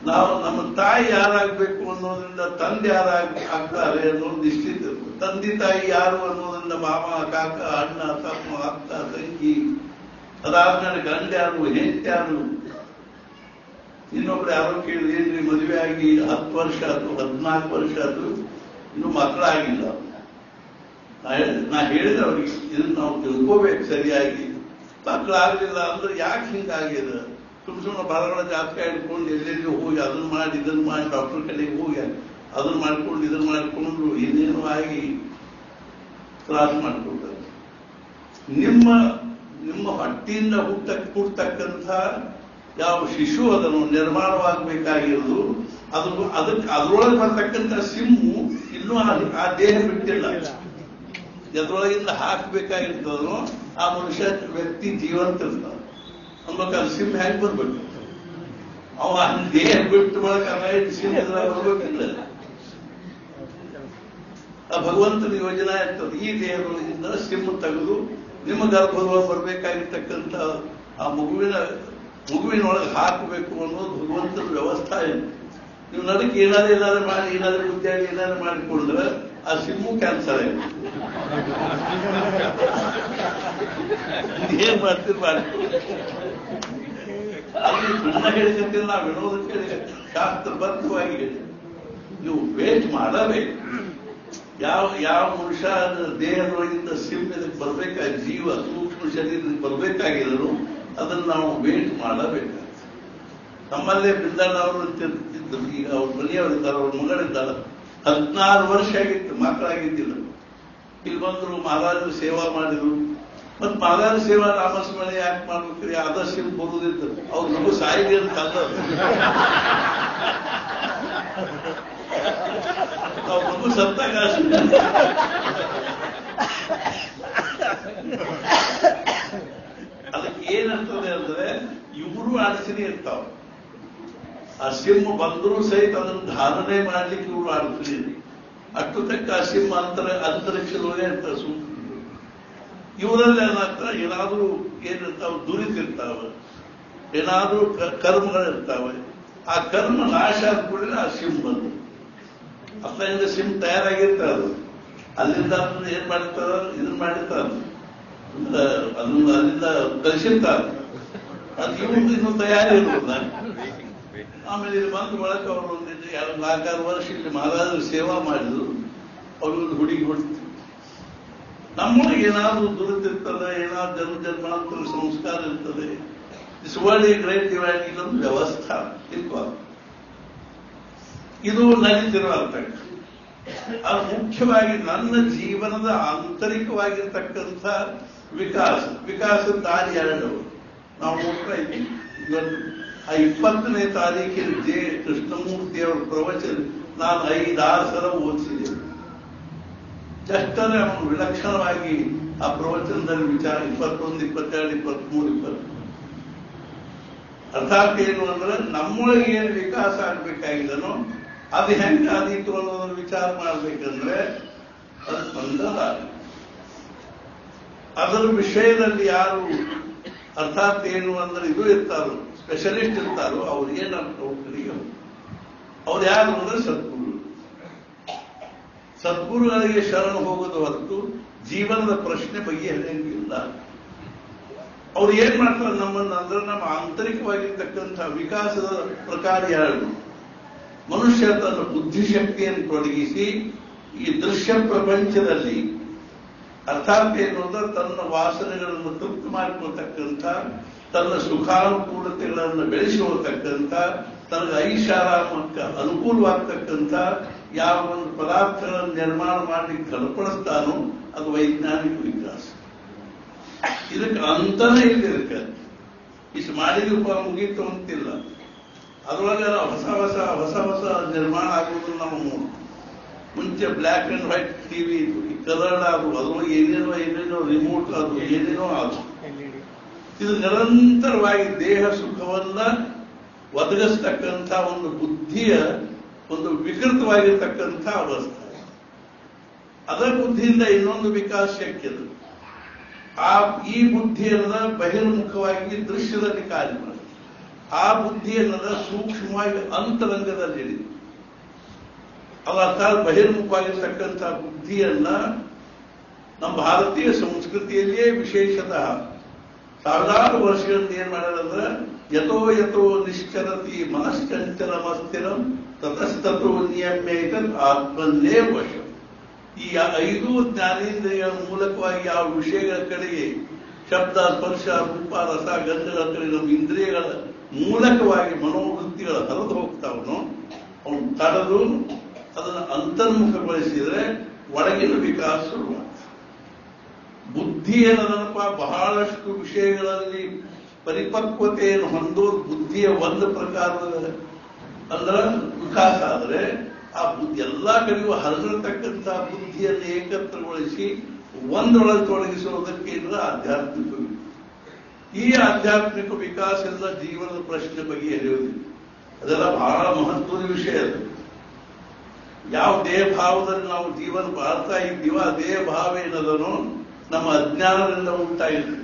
ನಾವು. ನಮ್ಮ ತಾಯಿ ಯಾರಾಗಬೇಕು ಅನ್ನೋದ್ರಿಂದ ತಂದೆ ಆಗ್ತಾರೆ ಅನ್ನೋದು ನಿಶ್ಚಿತ. ತಂದೆ ತಾಯಿ ಯಾರು ಅನ್ನೋದ್ರಿಂದ ಮಾಮ, ಕಾಕ, ಅಣ್ಣ, ತಮ್ಮ, ಅಕ್ಕ, ತಂಗಿ, ಅದಾದ್ಮೇಲೆ ಗಂಡ ಯಾರು, ಹೆಂಡತಿ ಯಾರು. ಇನ್ನೊಬ್ರು ಯಾರೋ ಕೇಳಿದ್ರೆ ಏನ್ರಿ ಮದುವೆ ಆಗಿ 10 ವರ್ಷ ಆಯ್ತು, 14 ವರ್ಷ ಆಯ್ತು, ಇನ್ನು ಮಕ್ಕಳಾಗಿಲ್ಲ. ನಾ ಹೇಳಿದೆ ಅವ್ರಿಗೆ, ಇದನ್ನ ನಾವು ತಿಳ್ಕೋಬೇಕು ಸರಿಯಾಗಿ. ಮಕ್ಕಳಾಗಲಿಲ್ಲ ಅಂದ್ರೆ ಯಾಕೆ ಹಿಂಗಾಗಿದೆ? ಸುಮ್ಮನೆ ಬರಗಳ ಜಾತಕ ಹಿಡ್ಕೊಂಡು ಎಲ್ಲೆಲ್ಲಿ ಹೋಗಿ ಅದನ್ನ ಮಾಡಿ ಇದನ್ನ ಮಾಡಿ ಡಾಕ್ಟರ್ ಕಡೆಗೆ ಹೋಗಿ ಅದನ್ನ ಮಾಡ್ಕೊಂಡು ಇದನ್ನ ಮಾಡಿಕೊಂಡು ಇನ್ನೇನು ಆಗಿ ತ್ರಾಸ ಮಾಡ್ಕೊಳ್ತಾರೆ. ನಿಮ್ಮ ಹೊಟ್ಟಿಯಿಂದ ಹುಟ್ಟತಕ್ಕಂಥ ಯಾವ ಶಿಶು ಅದನ್ನು ನಿರ್ಮಾಣವಾಗಬೇಕಾಗಿರೋದು, ಅದ್ರೊಳಗೆ ಬರ್ತಕ್ಕಂಥ ಸಿಮ್ಮು ಇನ್ನೂ ಆ ದೇಹ ಬಿಟ್ಟಿಲ್ಲ. ಎದ್ರೊಳಗಿಂದ ಹಾಕಬೇಕಾಗಿರ್ತದೋ ಆ ಮನುಷ್ಯ ವ್ಯಕ್ತಿ ಜೀವಂತ ಇರ್ತಾನೆ ಅನ್ಬೇಕಾದ್ರೆ ಸಿಮ್ ಹ್ಯಾಂಗ್ ಬರ್ಬೇಕು? ಅವ ದೇಹ ಬಿಟ್ಟು ಬಳಕ ಸಿಮ್ ಬರ್ಬೇಕಿಲ್ಲ. ಆ ಭಗವಂತನ ಯೋಜನೆ ಇರ್ತದೆ. ಈ ದೇಹದೊಳಗಿಂದ ಸಿಮ್ ತೆಗೆದು ನಿಮ್ಮ ಗರ್ಭದೊಳಗೆ ಬರ್ಬೇಕಾಗಿರ್ತಕ್ಕಂಥ ಆ ಮಗುವಿನೊಳಗೆ ಹಾಕಬೇಕು ಅನ್ನೋದು ಭಗವಂತನ ವ್ಯವಸ್ಥೆ ಇದೆ. ನೀವು ನಡಕ್ಕೆ ಏನಾದ್ರು ಮಾಡಿ ಏನಾದ್ರು ಗುದ್ದಾಡಿ ಏನಾದ್ರು ಮಾಡಿಕೊಂಡ್ರೆ ಆ ಸಿಮ್ಮು ಕ್ಯಾನ್ಸರ್ ಆಗಿದೆ. ಏನ್ ಮಾಡ್ತೀರಿ ಮಾಡ್ತೀವಿ. ಅಲ್ಲಿ ಸುಮ್ಮನೆ ಹೇಳಿಕಂತೀವಿ, ನಾವು ವಿನೋದಕ್ಕೆ ಹೇಳಿ ಶಾಸ್ತ್ರಬದ್ಧವಾಗಿ ಹೇಳಿ ನೀವು ವೇಟ್ ಮಾಡಬೇಕು. ಯಾವ ಮನುಷ್ಯ ದೇಹದೊಳಗಿಂದ ಸಿಮ್ ಇದಕ್ಕೆ ಬರ್ಬೇಕಾಗಿ ಜೀವ ಸೂಕ್ಷ್ಮ ಶರೀರಕ್ಕೆ ಬರ್ಬೇಕಾಗಿದ್ರು ಅದನ್ನು ನಾವು ವೇಟ್ ಮಾಡಬೇಕಾಗ್ತದೆ. ನಮ್ಮಲ್ಲೇ ಬೃಂದಾವನ ಅವರು ಇದ್ರು. ಈಗ ಅವ್ರ ಮನೆಯವರಿದ್ದಾರೆ, ಅವ್ರ ಮಗಳಿದ್ದಾರೆ. 16 ವರ್ಷ ಆಗಿತ್ತು, ಮಕ್ಕಳಾಗಿದ್ದಿಲ್ಲ. ಇಲ್ಲಿ ಬಂದ್ರು, ಮಹಾರಾಜರು ಸೇವಾ ಮಾಡಿದ್ರು. ಮತ್ ಮಹಾರಾಜ ಸೇವಾ ನಾಮಸ್ಮರಣೆ ಯಾಕೆ ಮಾಡ್ಬೇಕ್ರಿ? ಆದರ್ಶ ಬರುದಿತ್ತು. ಅವ್ರ ಮಗು ಸಾಯಿಗೆ ಅಂತ ಅಲ್ಲ, ಅವ್ರ ಮಗು ಸತ್ತಾಗ ಅದಕ್ಕೆ ಏನಂತದೆ ಅಂದ್ರೆ ಇವರು ಅಡಚಣೆ ಇರ್ತಾವ. ಆ ಸಿಂಹ ಬಂದರೂ ಸಹಿತ ಅದನ್ನು ಧಾರಣೆ ಮಾಡ್ಲಿಕ್ಕೆ ಇವರು ಅಡಚಣೆ. ಅಷ್ಟು ತಕ್ಕ ಆ ಸಿಂಹ ಅಂತರಿಕ್ಷದೊಳಗೆ ಇರ್ತಾರೆ. ಇವರಲ್ಲಿ ಏನಾಗ್ತಾರೆ, ಏನಾದ್ರೂ ಏನಿರ್ತಾವೆ ದುರಿತಿರ್ತಾವೆ, ಏನಾದ್ರೂ ಕರ್ಮಗಳಿರ್ತಾವೆ. ಆ ಕರ್ಮ ನಾಶ ಆದ ಕೂಡಲೇ ಆ ಸಿಂಹ ಬಂದು ಅಲ್ಲಿಂದ ಸಿಂಹ ತಯಾರಾಗಿರ್ತಾರೆ. ಅಲ್ಲಿಂದ ಏನ್ ಮಾಡಿರ್ತಾರ, ಇದನ್ನ ಮಾಡಿರ್ತಾರ, ಅದನ್ನ ಅಲ್ಲಿಂದ ಕಲಿಸಿರ್ತಾರೆ. ಅದು ಇನ್ನೂ ತಯಾರಿ ಇರೋದಿಲ್ಲ. ಆಮೇಲೆ ಇಲ್ಲಿ ಬಂದು ಬಳಕ ಅವರು ಒಂದು 4-6 ವರ್ಷ ಇಲ್ಲಿ ಮಹಾರಾಜರು ಸೇವಾ ಮಾಡಿದ್ರು. ಅವ್ರಿಗೊಂದು ಹುಡುಗಿ ಹೊಡ್ತಿದ್ರು. ನಮ್ಮೊಳಗೆ ಏನಾದ್ರೂ ದುರಿತಿರ್ತದೆ, ಏನಾದ್ರು ಜನ್ಮಾಂತರ ಸಂಸ್ಕಾರ ಇರ್ತದೆ. This world is great divide, ಇದೊಂದು ವ್ಯವಸ್ಥೆ ಇರ್ಬಾರ್ದು. ಇದು ನಡೀತಿರುವಂತ ಅದು ಮುಖ್ಯವಾಗಿ ನನ್ನ ಜೀವನದ ಆಂತರಿಕವಾಗಿರ್ತಕ್ಕಂಥ ವಿಕಾಸದ ದಾರಿ 2 ನಾವು ನೋಡ್ತಾ ಇದ್ದೀವಿ. ಇವತ್ತು ಆ 20ನೇ ತಾರೀಕಿನ ಕೃಷ್ಣಮೂರ್ತಿ ಅವರ ಪ್ರವಚನ ನಾನು 5-6 ಸಲ ಓದಿಸಿದೆ. ಜಷ್ಟೇ ಅವನು ವಿಲಕ್ಷಣವಾಗಿ ಆ ಪ್ರವಚನದಲ್ಲಿ ವಿಚಾರ 21, 22, 23, 20 ಅರ್ಥಾತ್ ಏನು ಅಂದ್ರೆ ನಮ್ಮೊಳಗೆ ಏನು ವಿಕಾಸ ಆಗ್ಬೇಕಾಗಿದನೋ ಅದು ಹೆಂಗೆ ಆದೀತು ಅನ್ನೋದನ್ನು ವಿಚಾರ ಮಾಡ್ಬೇಕಂದ್ರೆ ಅದು ಬಂದದ. ಅದರ ವಿಷಯದಲ್ಲಿ ಯಾರು ಅರ್ಥಾತ್ ಏನು ಅಂದ್ರೆ ಇದು ಇರ್ತಾರೋ, ಸ್ಪೆಷಲಿಸ್ಟ್ ಇರ್ತಾರೋ, ಅವ್ರು ಏನಂತ ಅವ್ರು ಯಾರು ಅಂದ್ರೆ ಸದ್ಗುರುಗಳಿಗೆ ಶರಣ ಹೋಗೋದು ಹೊರತು ಜೀವನದ ಪ್ರಶ್ನೆ ಬಗೆಹರಿಯಂಗಿಲ್ಲ. ಅವ್ರು ಏನ್ ಮಾಡ್ತಾರೆ ನಮ್ಮನ್ನ ಅಂದ್ರೆ ನಮ್ಮ ಆಂತರಿಕವಾಗಿರ್ತಕ್ಕಂಥ ವಿಕಾಸದ ಪ್ರಕಾರ 2. ಮನುಷ್ಯ ತನ್ನ ಬುದ್ಧಿಶಕ್ತಿಯನ್ನು ತೊಡಗಿಸಿ ಈ ದೃಶ್ಯ ಪ್ರಪಂಚದಲ್ಲಿ ಅರ್ಥಾತ್ ಏನು ಅಂದ್ರೆ ತನ್ನ ವಾಸನೆಗಳನ್ನು ತೃಪ್ತಿ ಮಾಡಿಕೊಳ್ತಕ್ಕಂಥ, ತನ್ನ ಸುಖಾನುಕೂಲತೆಗಳನ್ನು ಬೆಳೆಸಿಕೊಳ್ತಕ್ಕಂಥ, ತನಗೆ ಐಷಾರಾಮಕ್ಕೆ ಅನುಕೂಲವಾಗ್ತಕ್ಕಂಥ ಯಾವ ಒಂದು ಪದಾರ್ಥಗಳನ್ನು ನಿರ್ಮಾಣ ಮಾಡಲಿಕ್ಕೆ ಕಲ್ಪಡಿಸ್ತಾನೋ ಅದು ವೈಜ್ಞಾನಿಕ ವಿಕಾಸ. ಇದಕ್ಕೆ ಅಂತನೇ ಇಲ್ಲ. ಇದಕ್ಕೆ ಇಷ್ಟು ಮಾಡಿದಪ್ಪ ಮುಗೀತು ಅಂತಿಲ್ಲ. ಅದರೊಳಗೆ ಹೊಸ ಹೊಸ ನಿರ್ಮಾಣ ಆಗುವುದು. ನಾವು ಮುಂಚೆ ಬ್ಲ್ಯಾಕ್ ಅಂಡ್ ವೈಟ್ ಟಿವಿ ಇತ್ತು, ಈ ಕಲರ್ಡ್ ಅದು, ಅದ್ರೊಳಗೆ ಏನೇನೋ ರಿಮೋಟ್ ಅದು ಏನೇನೋ ಅದು. ಇದು ನಿರಂತರವಾಗಿ ದೇಹ ಸುಖವನ್ನ ಒದಗಿಸ್ತಕ್ಕಂಥ ಒಂದು ಬುದ್ಧಿಯ ಒಂದು ವಿಕೃತವಾಗಿರ್ತಕ್ಕಂಥ ಅವಸ್ಥೆ. ಅದರ ಬುದ್ಧಿಯಿಂದ ಇನ್ನೊಂದು ವಿಕಾಸ ಶಕ್ಯದು. ಈ ಬುದ್ಧಿಯನ್ನ ಬಹಿರ್ಮುಖವಾಗಿ ದೃಶ್ಯದಲ್ಲಿ ಕಾರ್ಯ ಮಾಡಿ, ಆ ಬುದ್ಧಿಯನ್ನ ಸೂಕ್ಷ್ಮವಾಗಿ ಅಂತರಂಗದಲ್ಲಿ ಅದು ಅರ್ಥಾತ್ ಬಹಿರ್ಮುಖವಾಗಿರ್ತಕ್ಕಂಥ ಬುದ್ಧಿಯನ್ನ ನಮ್ಮ ಭಾರತೀಯ ಸಂಸ್ಕೃತಿಯಲ್ಲಿಯೇ ವಿಶೇಷತಃ ಸಾವಿರಾರು ವರ್ಷಗಳಿಂದ ಏನ್ ಮಾಡ್ಯಾರಂದ್ರೆ ಯಥೋ ಯಥೋ ನಿಶ್ಚರತಿ ಮನಶ್ಚಂಚಲಮಸ್ಥಿರಂ ತತಸ್ತೋ ನಿಯಮ್ಯೈತ ಆತ್ಮನ್ನೇ ವಶ. ಈ 5 ಜ್ಞಾನೇಂದ್ರಿಯಗಳ ಮೂಲಕವಾಗಿ ಯಾವ ವಿಷಯಗಳ ಕಡೆಗೆ ಶಬ್ದ ಸ್ಪರ್ಶ ರೂಪ ರಸ ಗಂಧಗಳ ಕಡೆ ನಮ್ಮ ಇಂದ್ರಿಯಗಳ ಮೂಲಕವಾಗಿ ಮನೋವೃತ್ತಿಗಳ ಹರಿದು ಹೋಗ್ತಾವನು ಅವನು ತಡೆದು ಅದನ್ನು ಅಂತರ್ಮುಖಗೊಳಿಸಿದ್ರೆ ಒಳಗಿನ ವಿಕಾಸ ಶುರುವಾಗ್ತದೆ. ಬುದ್ಧಿ ಏನದನಪ್ಪ, ಬಹಳಷ್ಟು ವಿಷಯಗಳಲ್ಲಿ ಪರಿಪಕ್ವತೆಯನ್ನು ಹೊಂದೋದು ಬುದ್ಧಿಯ ಒಂದು ಪ್ರಕಾರದ ಅಂದ್ರೆ ವಿಕಾಸ ಆದರೆ ಆ ಬುದ್ಧಿ ಎಲ್ಲಾ ಕಡೆಗೂ ಹರಡಿರತಕ್ಕಂಥ ಬುದ್ಧಿಯನ್ನು ಏಕತ್ರಗೊಳಿಸಿ ಒಂದೊಳಗೆ ತೊಡಗಿಸುವುದಕ್ಕೆ ಇರುವ ಆಧ್ಯಾತ್ಮಿಕ. ಈ ಆಧ್ಯಾತ್ಮಿಕ ವಿಕಾಸದಿಂದ ಜೀವನದ ಪ್ರಶ್ನೆ ಬಗೆಹರಿಯುವುದಿಲ್ಲ. ಅದೆಲ್ಲ ಬಹಳ ಮಹತ್ವದ ವಿಷಯ. ಅದು ಯಾವ ದೇಹ ಭಾವದಲ್ಲಿ ನಾವು ಜೀವನ ಬಾಳ್ತಾ ಇದ್ದೀವೋ ಆ ದೇಹ ಭಾವ ಏನದನೋ ನಮ್ಮ ಅಜ್ಞಾನದಿಂದ ಉಂಟಾಗಿದೆ.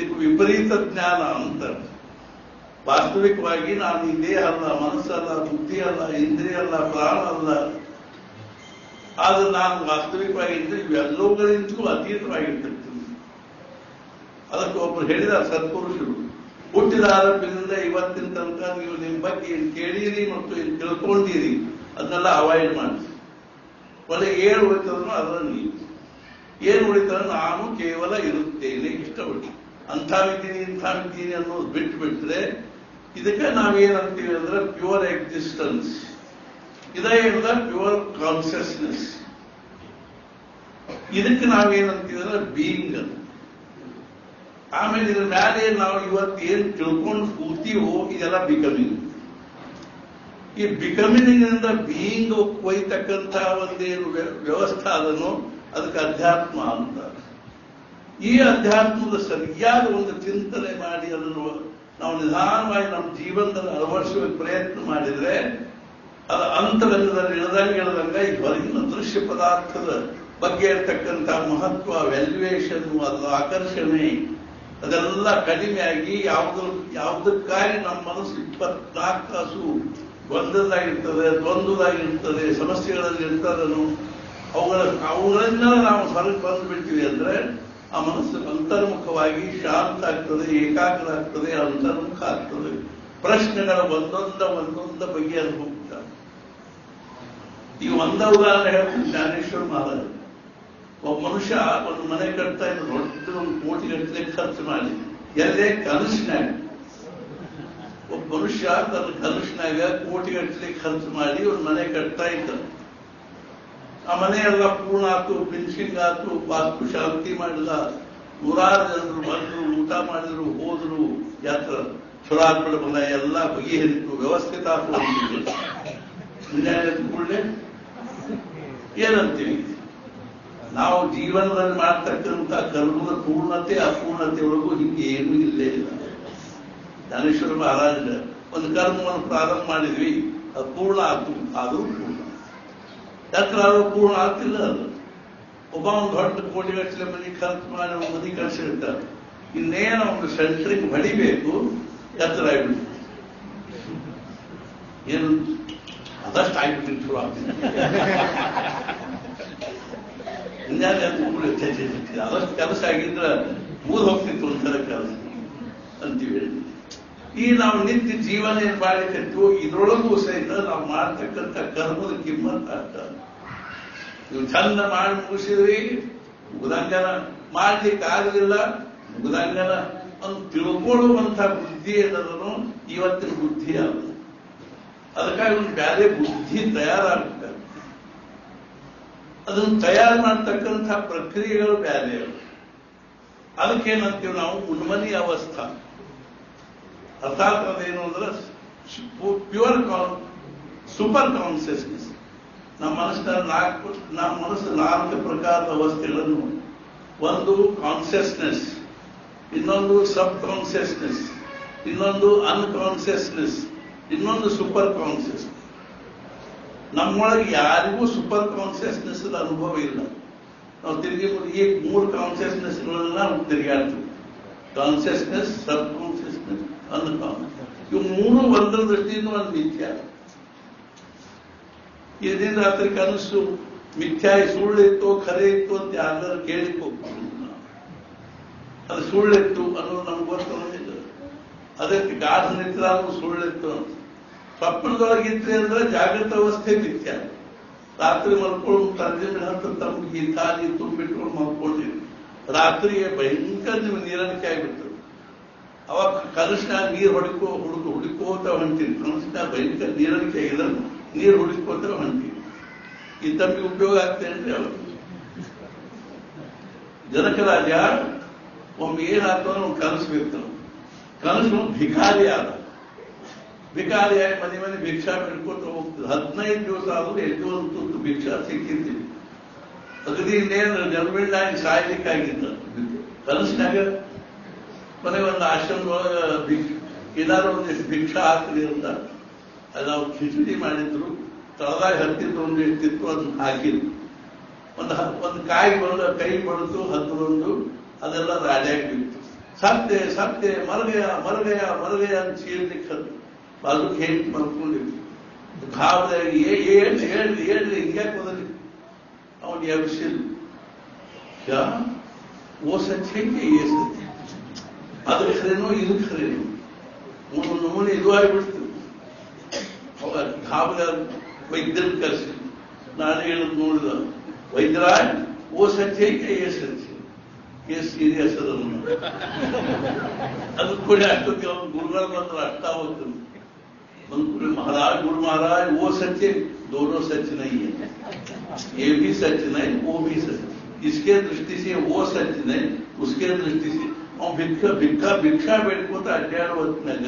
ಇದು ವಿಪರೀತ ಜ್ಞಾನ ಅಂತ. ವಾಸ್ತವಿಕವಾಗಿ ನಾನು ಈ ದೇಹ ಅಲ್ಲ, ಮನಸ್ಸಲ್ಲ, ಬುದ್ಧಿ ಅಲ್ಲ, ಇಂದ್ರಿಯ ಅಲ್ಲ, ಪ್ರಾಣ ಅಲ್ಲ. ಆದ್ರೆ ನಾನು ವಾಸ್ತವಿಕವಾಗಿ ಇವೆಲ್ಲವುಗಳಿಂದಲೂ ಅತೀತವಾಗಿರ್ತಿರ್ತೀನಿ. ಅದಕ್ಕೆ ಒಬ್ಬರು ಹೇಳಿದ ಸತ್ಪುರುಷರು, ಹುಟ್ಟಿದ ಆರಂಭದಿಂದ ಇವತ್ತಿನ ತನಕ ನೀವು ನಿಮ್ಮ ಬಗ್ಗೆ ಏನು ಕೇಳಿರಿ ಮತ್ತು ಏನು ತಿಳ್ಕೊಂಡಿರಿ ಅದನ್ನೆಲ್ಲ ಅವಾಯ್ಡ್ ಮಾಡಿ. ಒಳ್ಳೆ ಏನು ಉಳಿತದನೋ ಅದರಲ್ಲಿ ಏನು ಉಳಿತದ ನಾನು ಕೇವಲ ಇರುತ್ತೇನೆ ಇಷ್ಟಪಟ್ಟು ಅಂಥವಿದ್ದೀನಿ ಇಂಥವಿದ್ದೀನಿ ಅನ್ನೋದು ಬಿಟ್ಟು ಬಿಟ್ರೆ ಇದಕ್ಕೆ ನಾವೇನಂತೀವಿ ಅಂದ್ರೆ ಪ್ಯೂರ್ ಎಕ್ಸಿಸ್ಟೆನ್ಸ್. ಇದೇನಿಲ್ಲ ಪ್ಯೂರ್ ಕಾನ್ಸಿಯಸ್ನೆಸ್. ಇದಕ್ಕೆ ನಾವೇನಂತೀವಿ ಅಂದ್ರೆ ಬೀಯಿಂಗ್. ಆಮೇಲೆ ಇದ್ರ ಮೇಲೆ ನಾವು ಇವತ್ತು ಏನ್ ತಿಳ್ಕೊಂಡು ಕೂತೀವೋ ಇದೆಲ್ಲ ಬಿಕಮಿಂಗ್. ಈ ಬಿಕಮಿಂಗ್ ಬೀಯಿಂಗ್ ಒಯ್ತಕ್ಕಂಥ ಒಂದೇನು ವ್ಯವಸ್ಥೆ ಅದನ್ನು ಅದಕ್ಕೆ ಅಧ್ಯಾತ್ಮ ಅಂತ. ಈ ಅಧ್ಯಾತ್ಮದ ಸರಿಯಾದ ಒಂದು ಚಿಂತನೆ ಮಾಡಿ ಅದನ್ನು ನಾವು ನಿಧಾನವಾಗಿ ನಮ್ಮ ಜೀವನದಲ್ಲಿ ಅಳವಡಿಸುವ ಪ್ರಯತ್ನ ಮಾಡಿದ್ರೆ ಅದು ಅಂತರಂಗದಲ್ಲಿ ಇಳದಂಗ ಈ ಹೊರಗಿನ ದೃಶ್ಯ ಪದಾರ್ಥದ ಬಗ್ಗೆ ಇರತಕ್ಕಂಥ ಮಹತ್ವ, ವ್ಯಾಲ್ಯೂಯೇಷನ್, ಅದರ ಆಕರ್ಷಣೆ ಅದೆಲ್ಲ ಕಡಿಮೆಯಾಗಿ ಯಾವುದಕ್ಕಾಗಿ ನಮ್ಮ ಮನಸ್ಸು 24 ತಾಸು ಗೊಂದಲದಾಗಿರ್ತದೆ, ದ್ವಂದ್ವದಾಗಿರ್ತದೆ, ಸಮಸ್ಯೆಗಳಲ್ಲಿ ಇರ್ತದನು ಅವುಗಳಿಂದ ನಾವು ಹೊರಗೆ ಬಂದುಬಿಡ್ತೀವಿ ಅಂದ್ರೆ ಆ ಮನಸ್ಸು ಅಂತರ್ಮುಖವಾಗಿ ಶಾಂತ ಆಗ್ತದೆ, ಏಕಾಗ್ರ ಆಗ್ತದೆ, ಅಂತರ್ಮುಖ ಆಗ್ತದೆ. ಪ್ರಶ್ನೆಗಳ ಒಂದೊಂದ ಬಗೆಯನ್ನು ಹೋಗ್ತಾರೆ. ಈ ಒಂದ ಉದಾಹರಣೆ ಹೇಳ್ತೀನಿ. ಜ್ಞಾನೇಶ್ವರ ಮಹಾರಾಜ ಒಬ್ಬ ಮನುಷ್ಯ ಒಂದು ಮನೆ ಕಟ್ತಾ ಇದ್ದ, ದೊಡ್ಡ ಒಂದು ಕೋಟಿಗಟ್ಟಲೆ ಖರ್ಚು ಮಾಡಿ ಎಲ್ಲೇ ಕನಸಿನಾಗ ಒಬ್ಬ ಮನುಷ್ಯ ತನ್ನ ಕನಸಿನಾಗ ಕೋಟಿಗಟ್ಟಲೆ ಖರ್ಚು ಮಾಡಿ ಒಂದು ಮನೆ ಕಟ್ತಾ ಇದ್ದ. ಆ ಮನೆಯೆಲ್ಲ ಪೂರ್ಣ ಆತು, ಫಿನಿಶಿಂಗ್ ಆತು, ವಾಸ್ತು ಶಾಂತಿ ಮಾಡಿದ, 100 ಜನರು ಬಂದರು, ಊಟ ಮಾಡಿದ್ರು, ಹೋದ್ರು, ಯಾತ್ರ ಸುರಾತ್ಮಳ ಮನೆ ಎಲ್ಲ ಬಗೆಹರಿತು, ವ್ಯವಸ್ಥಿತ ಆತು. ಕೂಡಲೇ ಏನಂತೀವಿ ನಾವು ಜೀವನದಲ್ಲಿ ಮಾಡ್ತಕ್ಕಂಥ ಕರ್ಮದ ಪೂರ್ಣತೆ ಅಪೂರ್ಣತೆಯೊಳಗೂ ಹಿಂಗೆ ಏನೂ ಇಲ್ಲೇ ಇಲ್ಲ. ಜ್ಞಾನೇಶ್ವರ ಮಹಾರಾಜ ಒಂದು ಕರ್ಮವನ್ನು ಪ್ರಾರಂಭ ಮಾಡಿದ್ವಿ, ಅದು ಪೂರ್ಣ ಆತು, ಆದರೂ ಪೂರ್ಣ. ಯಾತ್ರಾದ್ರೂ ಪೂರ್ಣ ಆಗ್ತಿಲ್ಲ. ಅದು ಒಬ್ಬ ಒಂದು ದೊಡ್ಡ ಕೋಟಿಗಟ್ಟಲೆ ಮನೆ ಖರ್ಚು ಮಾಡಿ ಒಂದು ಮನೆ ಕಳಿಸಿರ್ತಾರೆ. ಇನ್ನೇನೋ ಒಂದು ಸೆಂಟ್ರಿಂಗ್ ಹೊಡಿಬೇಕು, ಎತ್ತರ ಆಗ್ಬಿಟ್ಟು ಏನು ಅದಷ್ಟು ಆಗ್ಬಿಟ್ಟು ಶುರು ಆಗ್ತಿದೆ. ಅದಷ್ಟು ಕೆಲಸ ಆಗಿದ್ರೆ ಮೂರು ಹೋಗ್ತಿತ್ತು ಒಂಥರ ಕೆಲಸ ಅಂತೀವಿ. ಈ ನಾವು ನಿತ್ಯ ಜೀವನ ಏನ್ ಮಾಡಿಕತ್ತೀವೋ ಇದರೊಳಗೂ ಸಹಿತ ನಾವು ಮಾಡ್ತಕ್ಕಂಥ ಕರ್ಮದ ಕಿಮ್ಮತ್ ಆಗ್ತದೆ. ನೀವು ಚಂದ ಮಾಡಿ ಮುಗಿಸಿದ್ರಿ, ಮುಗುದಂಗನ ಮಾಡ್ಲಿಕ್ಕೆ ಆಗಲಿಲ್ಲ, ಮುಗುದಂಗನ ಅಂತ ತಿಳ್ಕೊಳ್ಳುವಂಥ ಬುದ್ಧಿ ಏನದನು ಇವತ್ತಿನ ಬುದ್ಧಿ ಅಲ್ಲ. ಅದಕ್ಕಾಗಿ ಒಂದು ಬೇರೆ ಬುದ್ಧಿ ತಯಾರಾಗ್ತದೆ. ಅದನ್ನು ತಯಾರು ಮಾಡ್ತಕ್ಕಂಥ ಪ್ರಕ್ರಿಯೆಗಳು ಬೇರೆ. ಅದಕ್ಕೇನಂತೀವಿ ನಾವು ಉನ್ಮನಿ ಅವಸ್ಥಾ. ಅರ್ಥಾತ್ ಅದೇನು ಅಂದ್ರೆ ಪ್ಯೂರ್ ಸೂಪರ್ ಕಾನ್ಸಿಯಸ್ನೆಸ್. ನಮ್ಮ ಮನಸ್ಸು 4 ಪ್ರಕಾರದ ಅವಸ್ಥೆಗಳನ್ನು. ಒಂದು ಕಾನ್ಸಿಯಸ್ನೆಸ್, ಇನ್ನೊಂದು ಸಬ್ ಕಾನ್ಸಿಯಸ್ನೆಸ್, ಇನ್ನೊಂದು ಅನ್ಕಾನ್ಸಿಯಸ್ನೆಸ್, ಇನ್ನೊಂದು ಸೂಪರ್ ಕಾನ್ಸಿಯಸ್. ನಮ್ಮೊಳಗೆ ಯಾರಿಗೂ ಸೂಪರ್ ಕಾನ್ಸಿಯಸ್ನೆಸ್ ಅನುಭವ ಇಲ್ಲ. ನಾವು ತಿರುಗಿ ಈ 3 ಕಾನ್ಸಿಯಸ್ನೆಸ್ಗಳನ್ನ ನಾವು ತಿರುಗಾಡ್ತೀವಿ. ಕಾನ್ಸಿಯಸ್ನೆಸ್, ಸಬ್ ಕಾನ್ಸಿಯಸ್ನೆಸ್, ಅನ್ಕಾನ್ಸಿಯಸ್. ಇವು 3 ಒಂದರ ದೃಷ್ಟಿಯಿಂದ ಒಂದು ಮಿಥ್ಯ. ಇದರಿಂದ ರಾತ್ರಿ ಕನಸು ಮಿಥ್ಯಾ ಸುಳ್ಳಿತ್ತು ಖರೆ ಇತ್ತು ಅಂತ ಯಾರು ಕೇಳಿಕ್ ಹೋಗ್ತೀವಿ. ಅದು ಸುಳ್ಳಿತ್ತು ಅನ್ನೋದು ನಮ್ಗೆ ಗೊತ್ತಿಲ್ಲ. ಅದಕ್ಕೆ ಗಾಢ ನಿದ್ರೆ ಸುಳ್ಳಿತ್ತು ಅಂತ. ಸ್ವಪ್ನದೊಳಗಿದ್ರಿ ಅಂದ್ರೆ ಜಾಗೃತ ಅವಸ್ಥೆ ಮಿಥ್ಯ. ರಾತ್ರಿ ಮಲ್ಕೊಂಡು ತಂದೆ ಹತ್ತು ತಮ್ಗೆ ಈ ತಾಲಿ ತುಂಬಿಟ್ಕೊಂಡು ಮಲ್ಕೊಂಡಿರಿ. ರಾತ್ರಿಗೆ ಭಯಂಕರ ನೀವು ನೀರಡಿಕೆ ಆಗಿಬಿಡ್ತದೆ. ಅವಾಗ ಕನಸಿನಾಗ ನೀರು ಹುಡುಕೋತ ಹೊಂಟೀರಿ. ಕನಸಿನಾಗ ಭಯಂಕರ ನೀರಡಿಕೆ ಆಗಿದ್ರೆ ನೀರು ಹುಡುಕೋತ ಹೊಂಟೀರಿ. ಈ ತಮ್ಮಿಗೆ ಉಪಯೋಗ ಆಗ್ತೇನ್ರಿ ಅವರು. ಜನಕರಾಜ ಒಮ್ಮೆ ಏನಾಗ್ತೋ ನಾವು ಕನಸು ಕನಸು ಭಿಕಾರಿ ಆದ. ಭಿಕಾರಿಯಾಗಿ ಮನೆ ಮನೆ ಭಿಕ್ಷಾ ಬಿಡ್ಕೊತ ಹೋಗ್ತದೆ. 15 ದಿವಸ ಆದ್ರೂ ಎದ್ದು ಒಂದು ತುತ್ತು ಭಿಕ್ಷಾ ಸಿಕ್ಕಿರ್ತೀವಿ. ಅಗದಿ ಇನ್ನೇನು ಜನ್ಮಿಂಡಾಗಿ ಸಾಯ್ಲಿಕ್ಕಾಗಿದ್ದ ಕನಸಿನಾಗ ಮನೆಗೆ ಒಂದು ಆಶ್ರಮದೊಳಗೆ ಏನಾದ್ರು ಒಂದಿಷ್ಟು ಭಿಕ್ಷಾ ಹಾಕ್ಲಿ ಅಂತ ಅದು ನಾವು ಖಿಚಡಿ ಮಾಡಿದ್ರು. ತಳದಾಗ ಹತ್ತಿತ್ತು ಒಂದಿಷ್ಟಿತ್ತು ಅದನ್ನ ಹಾಕಿದ್ರು. ಒಂದು ಕಾಯಿ ಬಂದು ಕೈ ಬಡಿದು ಹತ್ತೊಂದು ಅದೆಲ್ಲ ರಾಡಿಯಾಗಿ ಬಿತ್ತು. ಸತ್ಯ ಸತ್ಯ ಮರಗಯ ಅಂತ ಚೀರ್ಲಿಕ್ಕೆ ಹತ್ತು ಬಾಜುಕ್ ಹೇಳಿ ಮಲ್ಕೊಂಡಿದ್ವಿ. ಗಾಬರಿಯಾಗಿ ಹೇಳ್ರಿ ಹಿಂಗ್ಯಾಕೆ ಹೋದ್ರಿ. ಅವನು ಎಬ್ಸಿಲ್ क्या वो सच है कि ये सच है. ಅದು ಖರೇನೋ ಇದು ಖರೇನೋ ನಮೂನೆ ಇದು ಆಗಿಬಿಡ್ತು. ಅವಾಗ ಗಾಬರಿಯಾಗಿ ವೈದ್ಯನ ಕರೆಸಿ ನಾನು ಹೇಳೋದು ನೋಡಿದ ವೈದ್ಯರಾಜ್ ಓ ಸಚ್ है कि ये सच है. ये ಸೀರಿಯಸ್ ಅದ ಅದು ಕೂಡ ಅಷ್ಟೊತ್ತಿಗೆ ಅವ್ನು ಗುರುಗಳು ಬಂದ್ರೆ ಅಷ್ಟ ಹೋಗ್ತದೆ. महाराज गुरु महाराज वो सच्चे दोनों सच नहीं है. ये भी सच नहीं वो भी सच. इसके दृष्टि से वो सच नहीं उसके दृष्ಟಿ से ಭಿಕ್ಷಾ ಬೇಡ್ಕೋತ ಅಡ್ಡಾಡುವ ಹೊತ್ತಿನಾಗ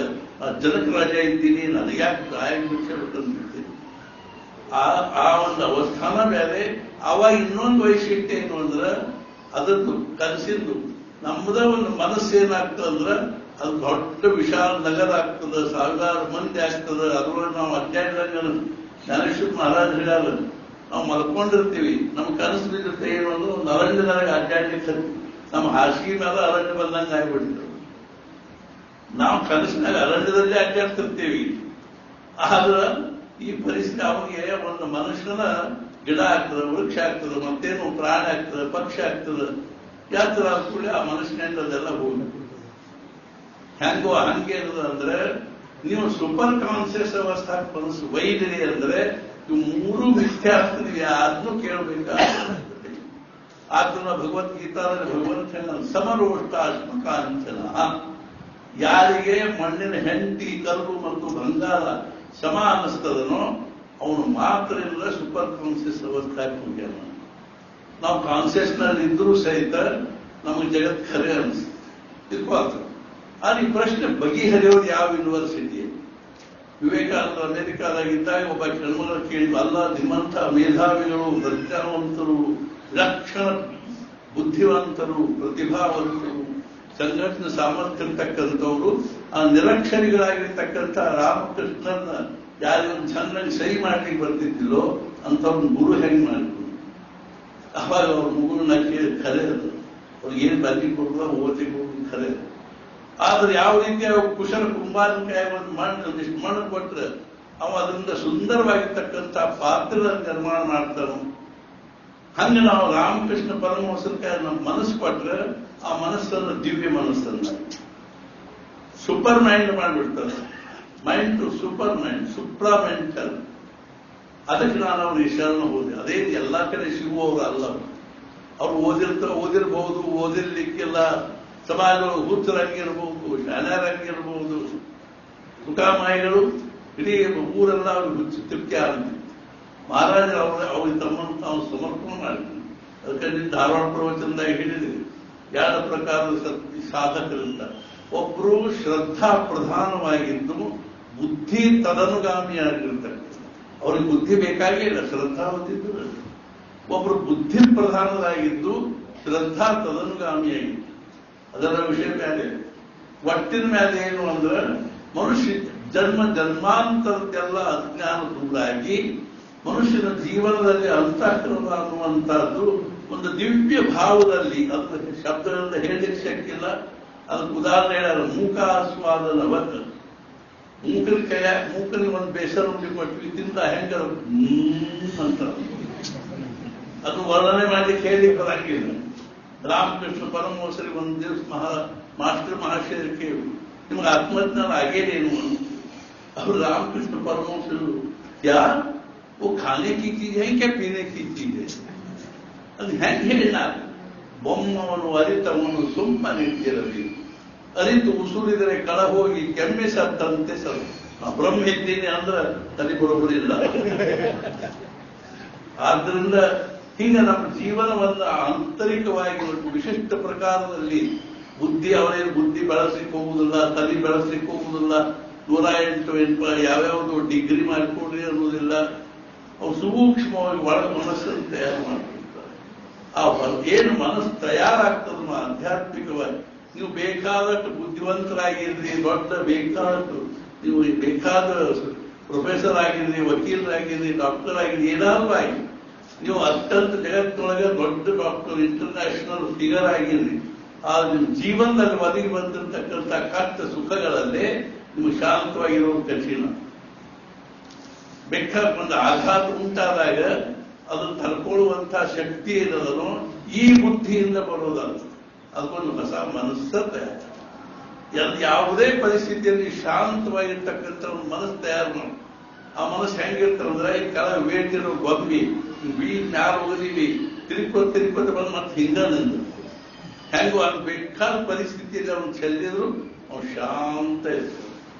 ಜನಕ ರಾಜ ಇದ್ದೀನಿ ನನಗೆ ಯಾಕೆ ಸಹಾಯ ಭಿಕ್ಷೆ ಬೇಕಂತ ಆ ಒಂದು ಅವಸ್ಥಾನ ಬೇರೆ. ಅವಾಗ ಇನ್ನೊಂದು ವೈಶಿಷ್ಟ್ಯ ಏನು ಅಂದ್ರೆ ಅದನ್ನು ಕನಸಿದ್ದು ನಮ್ಮದ ಒಂದು ಮನಸ್ಸೇನಾಗ್ತದಂದ್ರ ಅದು ದೊಡ್ಡ ವಿಶಾಲ ನಗರ ಆಗ್ತದೆ, 1000 ಮಂದಿ ಆಗ್ತದೆ. ಅದ್ರೊಳಗೆ ನಾವು ಅಡ್ಡಾಡಿದಾಗ ಜ್ಞಾನೇಶ್ವರ ಮಹಾರಾಜ್ ಹೇಳ್ಯಾರ ನಾವು ಮಲ್ಕೊಂಡಿರ್ತೀವಿ, ನಮ್ ಕನಸು ಬಿದ್ದಿರುತ್ತೆ ಏನು ಅಂದ್ರೆ ಒಂದು ಅರಣ್ಯದಾಗ ಅಡ್ಡಾಡ್ಲಿಕ್ಕೆ ನಮ್ಮ ಹಾಸಿಗೆ ಮೇಲೆ ಅರಣ್ಯ ಬಂದಂಗೆ ಆಗ್ಬಿಡ್ತೇವೆ. ನಾವು ಕನಸಿನಾಗ ಅರಣ್ಯದಲ್ಲೇ ಅಡ್ಡಾಡ್ತಿರ್ತೀವಿ. ಆದ್ರೆ ಈ ಪರಿಸ್ಥಿತಿ ಅವನಿಗೆ ಒಂದು ಮನುಷ್ಯನ ಗಿಡ ಆಗ್ತದೆ, ವೃಕ್ಷ ಆಗ್ತದೆ, ಮತ್ತೇನು ಪ್ರಾಣಿ ಆಗ್ತದೆ, ಪಕ್ಷಿ ಆಗ್ತದೆ. ಯಾತ್ರ ಆದ ಕೂಡ ಆ ಮನುಷ್ಯನಿಂದ ಅದೆಲ್ಲ ಹೋಗ್ಬೇಕು. ಹೆಂಗೋ ಹಂಗೆ ಅಂದ್ರೆ ನೀವು ಸೂಪರ್ ಕಾನ್ಸಿಯಸ್ ಅವಸ್ಥಾ ಮನಸ್ಸು ವೈದ್ಯರಿ ಅಂದ್ರೆ ಇವು 3 ಮಿಥ್ಯೆ ಆಗ್ತದೆ. ಯಾರನ್ನೂ ಕೇಳಬೇಕಾಗ್ತದೆ. ಆತನ ಭಗವದ್ಗೀತಾದಲ್ಲಿ ಭಗವಂತನ ಸಮರೋಷ್ಟಾಶ್ಮಕಾಂಚನ, ಯಾರಿಗೆ ಮಣ್ಣಿನ ಹೆಂಡಿ ಕಲ್ಲು ಮತ್ತು ಬಂಗಾರ ಸಮ ಅನ್ನಿಸ್ತದನೋ ಅವನು ಮಾತ್ರ ಇಲ್ಲ ಸೂಪರ್ ಕಾನ್ಸಿಯಸ್ ಅವಸ್ಥಾಕ್ಕೆ ಹೋಗ್ಯಾನ. ನಾವು ಕಾನ್ಸಿಯಸ್ನಲ್ಲಿ ಇದ್ರೂ ಸಹಿತ ನಮಗೆ ಜಗತ್ ಖರೆ ಅನಿಸ್ತು. ಆದ್ರೆ ಈ ಪ್ರಶ್ನೆ ಬಗೆಹರಿಯೋದು ಯಾವ ಯೂನಿವರ್ಸಿಟಿ? ವಿವೇಕಾನಂದ ಅಮೆರಿಕಾದಾಗಿದ್ದಾಗ ಒಬ್ಬ ಹೆಣ್ಮಗಳ ಕೇಳಿ ಅಲ್ಲ ನಿಮ್ಮಂಥ ಮೇಧಾವಿಗಳು, ಪ್ರಜ್ಞಾವಂತರು, ವಿಲಕ್ಷಣ ಬುದ್ಧಿವಂತರು, ಪ್ರತಿಭಾವಂತರು, ಸಂಘಟನೆ ಸಾಮರ್ಥ್ಯ ಇರ್ತಕ್ಕಂಥವ್ರು ಆ ನಿರಕ್ಷರಿಗಳಾಗಿರ್ತಕ್ಕಂಥ ರಾಮಕೃಷ್ಣನ ಯಾರಿಗೊಂದು ಚೆನ್ನಾಗಿ ಸಹಿ ಮಾಡ್ಲಿಕ್ಕೆ ಬರ್ತಿದ್ದಿಲ್ಲೋ ಅಂಥವ್ರನ್ನ ಗುರು ಹೆಂಗ್ ಮಾಡಿದ್ರು. ಅವಾಗ ಅವ್ರ ಮಗುನ ಕೇಳಿ ಖರೆ ಅದು ಅವ್ರಿಗೆ ಏನು ಬರ್ಲಿಕ್ಕೆ ಕೊಡುವ ಓದಿಗೆ ಹೋಗಿ ಖರೆ. ಆದ್ರೆ ಯಾವ ರೀತಿ ಕುಶಲ ಕುಂಬಾರಕಾಯಿ ಒಂದು ಒಂದಿಷ್ಟು ಮಣ್ಣು ಕೊಟ್ರೆ ಅವ ಅದರಿಂದ ಸುಂದರವಾಗಿರ್ತಕ್ಕಂಥ ಪಾತ್ರ ನಿರ್ಮಾಣ ಮಾಡ್ತಾನು. ಹಂಗೆ ನಾವು ರಾಮಕೃಷ್ಣ ಪರಮಹಂಸರ ನಮ್ಮ ಮನಸ್ಸು ಕೊಟ್ರೆ ಆ ಮನಸ್ಸನ್ನು ದಿವ್ಯ ಮನಸ್ಸನ್ನ ಸೂಪರ್ ಮೈಂಡ್ ಮಾಡಿಬಿಡ್ತಾರೆ. Mind to super mind, supra mental. ಅದಕ್ಕೆ ನಾನು ಅವ್ರ ಶರಣ ಹೋದೆ. ಅದೇ ಎಲ್ಲಾ ಕಡೆ ಸಿಗುವವರು ಅಲ್ಲ. ಅವ್ರು ಓದಿರ್ಬಹುದು, ಓದಿರ್ಲಿಕ್ಕೆಲ್ಲ ಸಮಾಜಗಳು ಹುಚ್ಚರಂಗಿರ್ಬಹುದು, ಶಾನ್ಯರಂಗಿರ್ಬಹುದು, ಸುಖಾಮಾಯಿಗಳು ಇಡೀ ಊರೆಲ್ಲ ಅವ್ರಿಗೆ ಹುಚ್ಚು ತೃಪ್ತಿ ಆಗುತ್ತೆ. ಮಹಾರಾಜ ಅವ್ರಿಗೆ ತಮ್ಮನ್ನು ತಾವು ಸಮರ್ಪಣೆ ಮಾಡಿದ್ರು. ಅದಕ್ಕೆ ಧಾರವಾಡ ಪ್ರವಚನದಾಗ ಹೇಳಿದ್ರಿ 2 ಪ್ರಕಾರದ ಸಾಧಕರಿಂದ. ಒಬ್ರು ಶ್ರದ್ಧಾ ಪ್ರಧಾನವಾಗಿದ್ದು ಬುದ್ಧಿ ತದನುಗಾಮಿಯಾಗಿರ್ತಾರೆ. ಅವ್ರಿಗೆ ಬುದ್ಧಿ ಬೇಕಾಗಿಲ್ಲ, ಶ್ರದ್ಧಾ ಹೊಂದಿದ್ರು. ಒಬ್ರು ಬುದ್ಧಿ ಪ್ರಧಾನರಾಗಿದ್ದು ಶ್ರದ್ಧಾ ತದನುಗಾಮಿಯಾಗಿದ್ದು. ಅದರ ವಿಷಯ ಮೇಲೆ ಒಟ್ಟಿನ ಮೇಲೆ ಏನು ಅಂದ್ರೆ ಮನುಷ್ಯ ಜನ್ಮಾಂತರಕ್ಕೆಲ್ಲ ಅಜ್ಞಾನ ದೂರಾಗಿ ಮನುಷ್ಯನ ಜೀವನದಲ್ಲಿ ಅಂತಃಕರಣ ಅನ್ನುವಂಥದ್ದು ಒಂದು ದಿವ್ಯ ಭಾವದಲ್ಲಿ ಅದಕ್ಕೆ ಶಬ್ದಗಳಿಂದ ಹೇಳಲಿಕ್ಕೆ ಶಕ್ತಿಲ್ಲ. ಅದಕ್ಕೆ ಉದಾಹರಣೆ ಹೇಳ್ಯಾರ, ಮೂಕಾಸ್ವಾದ ನವಕ. ಮೂಕನಿಗೆ ಒಂದು ಬೇಸರ ಉಂಡಿ ಕೊಟ್ವಿ, ತಿಂದ ಹೆಂಗ ಅಂತ ಅದು ವರ್ಣನೆ ಮಾಡ್ಲಿಕ್ಕೆ ಹೇಳಿ ಬರಂಗಿಲ್ಲ. ರಾಮಕೃಷ್ಣ ಪರಮಹಂಸರಿಗೆ ಒಂದು ದಿವಸ ಮಾಸ್ಟರ್ ಮಹಾಶಯರು ಕೇಳಿ, ನಿಮ್ಗೆ ಆತ್ಮಜ್ಞಾನ ಆಗೇನೇನು? ಅವರು ರಾಮಕೃಷ್ಣ परमहंसರು क्या वो खाने की चीज है क्या पीने की चीज है? ಅದು ಹೆಂಗೆ ಹೇಳಿನಾರ? ಬೊಮ್ಮವನು ಅರಿತವನು ಸುಮ್ಮನಿಟ್ಟಿರಲಿ, ಅರಿತು ಉಸುರಿದರೆ ಕಳ ಹೋಗಿ ಕೆಮ್ಮೆ ಸತ್ತಂತೆ ಬ್ರಹ್ಮ ಇದ್ದೀನಿ ಅಂದ್ರೆ ತಲೆ ಬರೋಬರಿಲ್ಲ. ಆದ್ರಿಂದ ಹಿಂಗ ನಮ್ಮ ಜೀವನವನ್ನ ಆಂತರಿಕವಾಗಿ ವಿಶಿಷ್ಟ ಪ್ರಕಾರದಲ್ಲಿ ಬುದ್ಧಿ ಅವರೇನು ಬುದ್ಧಿ ಬೆಳೆಸ್ಲಿಕ್ಕೆ ಹೋಗುವುದಿಲ್ಲ, ತಲೆ ಬೆಳೆಸ್ಲಿಕ್ಕೆ ಹೋಗುವುದಿಲ್ಲ, 108 ಯಾವ್ಯಾವುದು ಡಿಗ್ರಿ ಮಾಡಿಕೊಡ್ರಿ ಅನ್ನೋದಿಲ್ಲ. ಅವು ಸೂಕ್ಷ್ಮವಾಗಿ ಒಳ ಮನಸ್ಸನ್ನು ತಯಾರು ಮಾಡ್ತಿರ್ತಾರೆ. ಆ ಏನು ಮನಸ್ಸು ತಯಾರಾಗ್ತದ ಆಧ್ಯಾತ್ಮಿಕವಾಗಿ ನೀವು ಬೇಕಾದಷ್ಟು ಬುದ್ಧಿವಂತರಾಗಿರ್ರಿ, ದೊಡ್ಡ ಬೇಕಾದಷ್ಟು ನೀವು ಬೇಕಾದ ಪ್ರೊಫೆಸರ್ ಆಗಿರ್ರಿ, ವಕೀಲರಾಗಿರ್ರಿ, ಡಾಕ್ಟರ್ ಆಗಿರ್ರಿ, ಏನಾದ್ರು ಆಗಿ ನೀವು ಅತ್ಯಂತ ಜಗತ್ತಿನೊಳಗೆ ದೊಡ್ಡ ಡಾಕ್ಟರ್, ಇಂಟರ್ನ್ಯಾಷನಲ್ ಫಿಗರ್ ಆಗಿರ್ರಿ, ಆ ನಿಮ್ಮ ಜೀವನದಲ್ಲಿ ಒದಗಿ ಬಂದಿರತಕ್ಕಂಥ ಕಷ್ಟ ಸುಖಗಳಲ್ಲೇ ನೀವು ಶಾಂತವಾಗಿರೋದು ಕಠಿಣ. ಬೆಕ್ಕ ಒಂದು ಆಘಾತ ಉಂಟಾದಾಗ ಅದನ್ನು ತಡ್ಕೊಳ್ಳುವಂತಹ ಶಕ್ತಿ ಏನದನೋ ಈ ಬುದ್ಧಿಯಿಂದ ಬರೋದಲ್ಲ. ಅದಕ್ಕೊಂದು ಹೊಸ ಮನಸ್ಸ ತಯಾರು. ಯಾವುದೇ ಪರಿಸ್ಥಿತಿಯಲ್ಲಿ ಶಾಂತವಾಗಿರ್ತಕ್ಕಂಥ ಒಂದು ಮನಸ್ಸು ತಯಾರು ಮಾಡಿ. ಆ ಮನಸ್ಸು ಹೆಂಗಿರ್ತಂದ್ರೆ ಈ ಕೆಳಗೆ ವೇಟ್ ಇರೋ ಗೊಂಬಿ ಬೀಟ್ ಯಾರು ಹೋಗಿದೀವಿ ತಿರುಕೋತ ಬಂದು ಮತ್ತೆ ಹಿಂಗಂದು ಹೆಂಗು ಅದು ಬೇಕಾದ ಪರಿಸ್ಥಿತಿಯಲ್ಲಿ ಅವನು ಚೆಲ್ಲಿದ್ರು ಅವ್ನು ಶಾಂತ ಇರ್ತದೆ.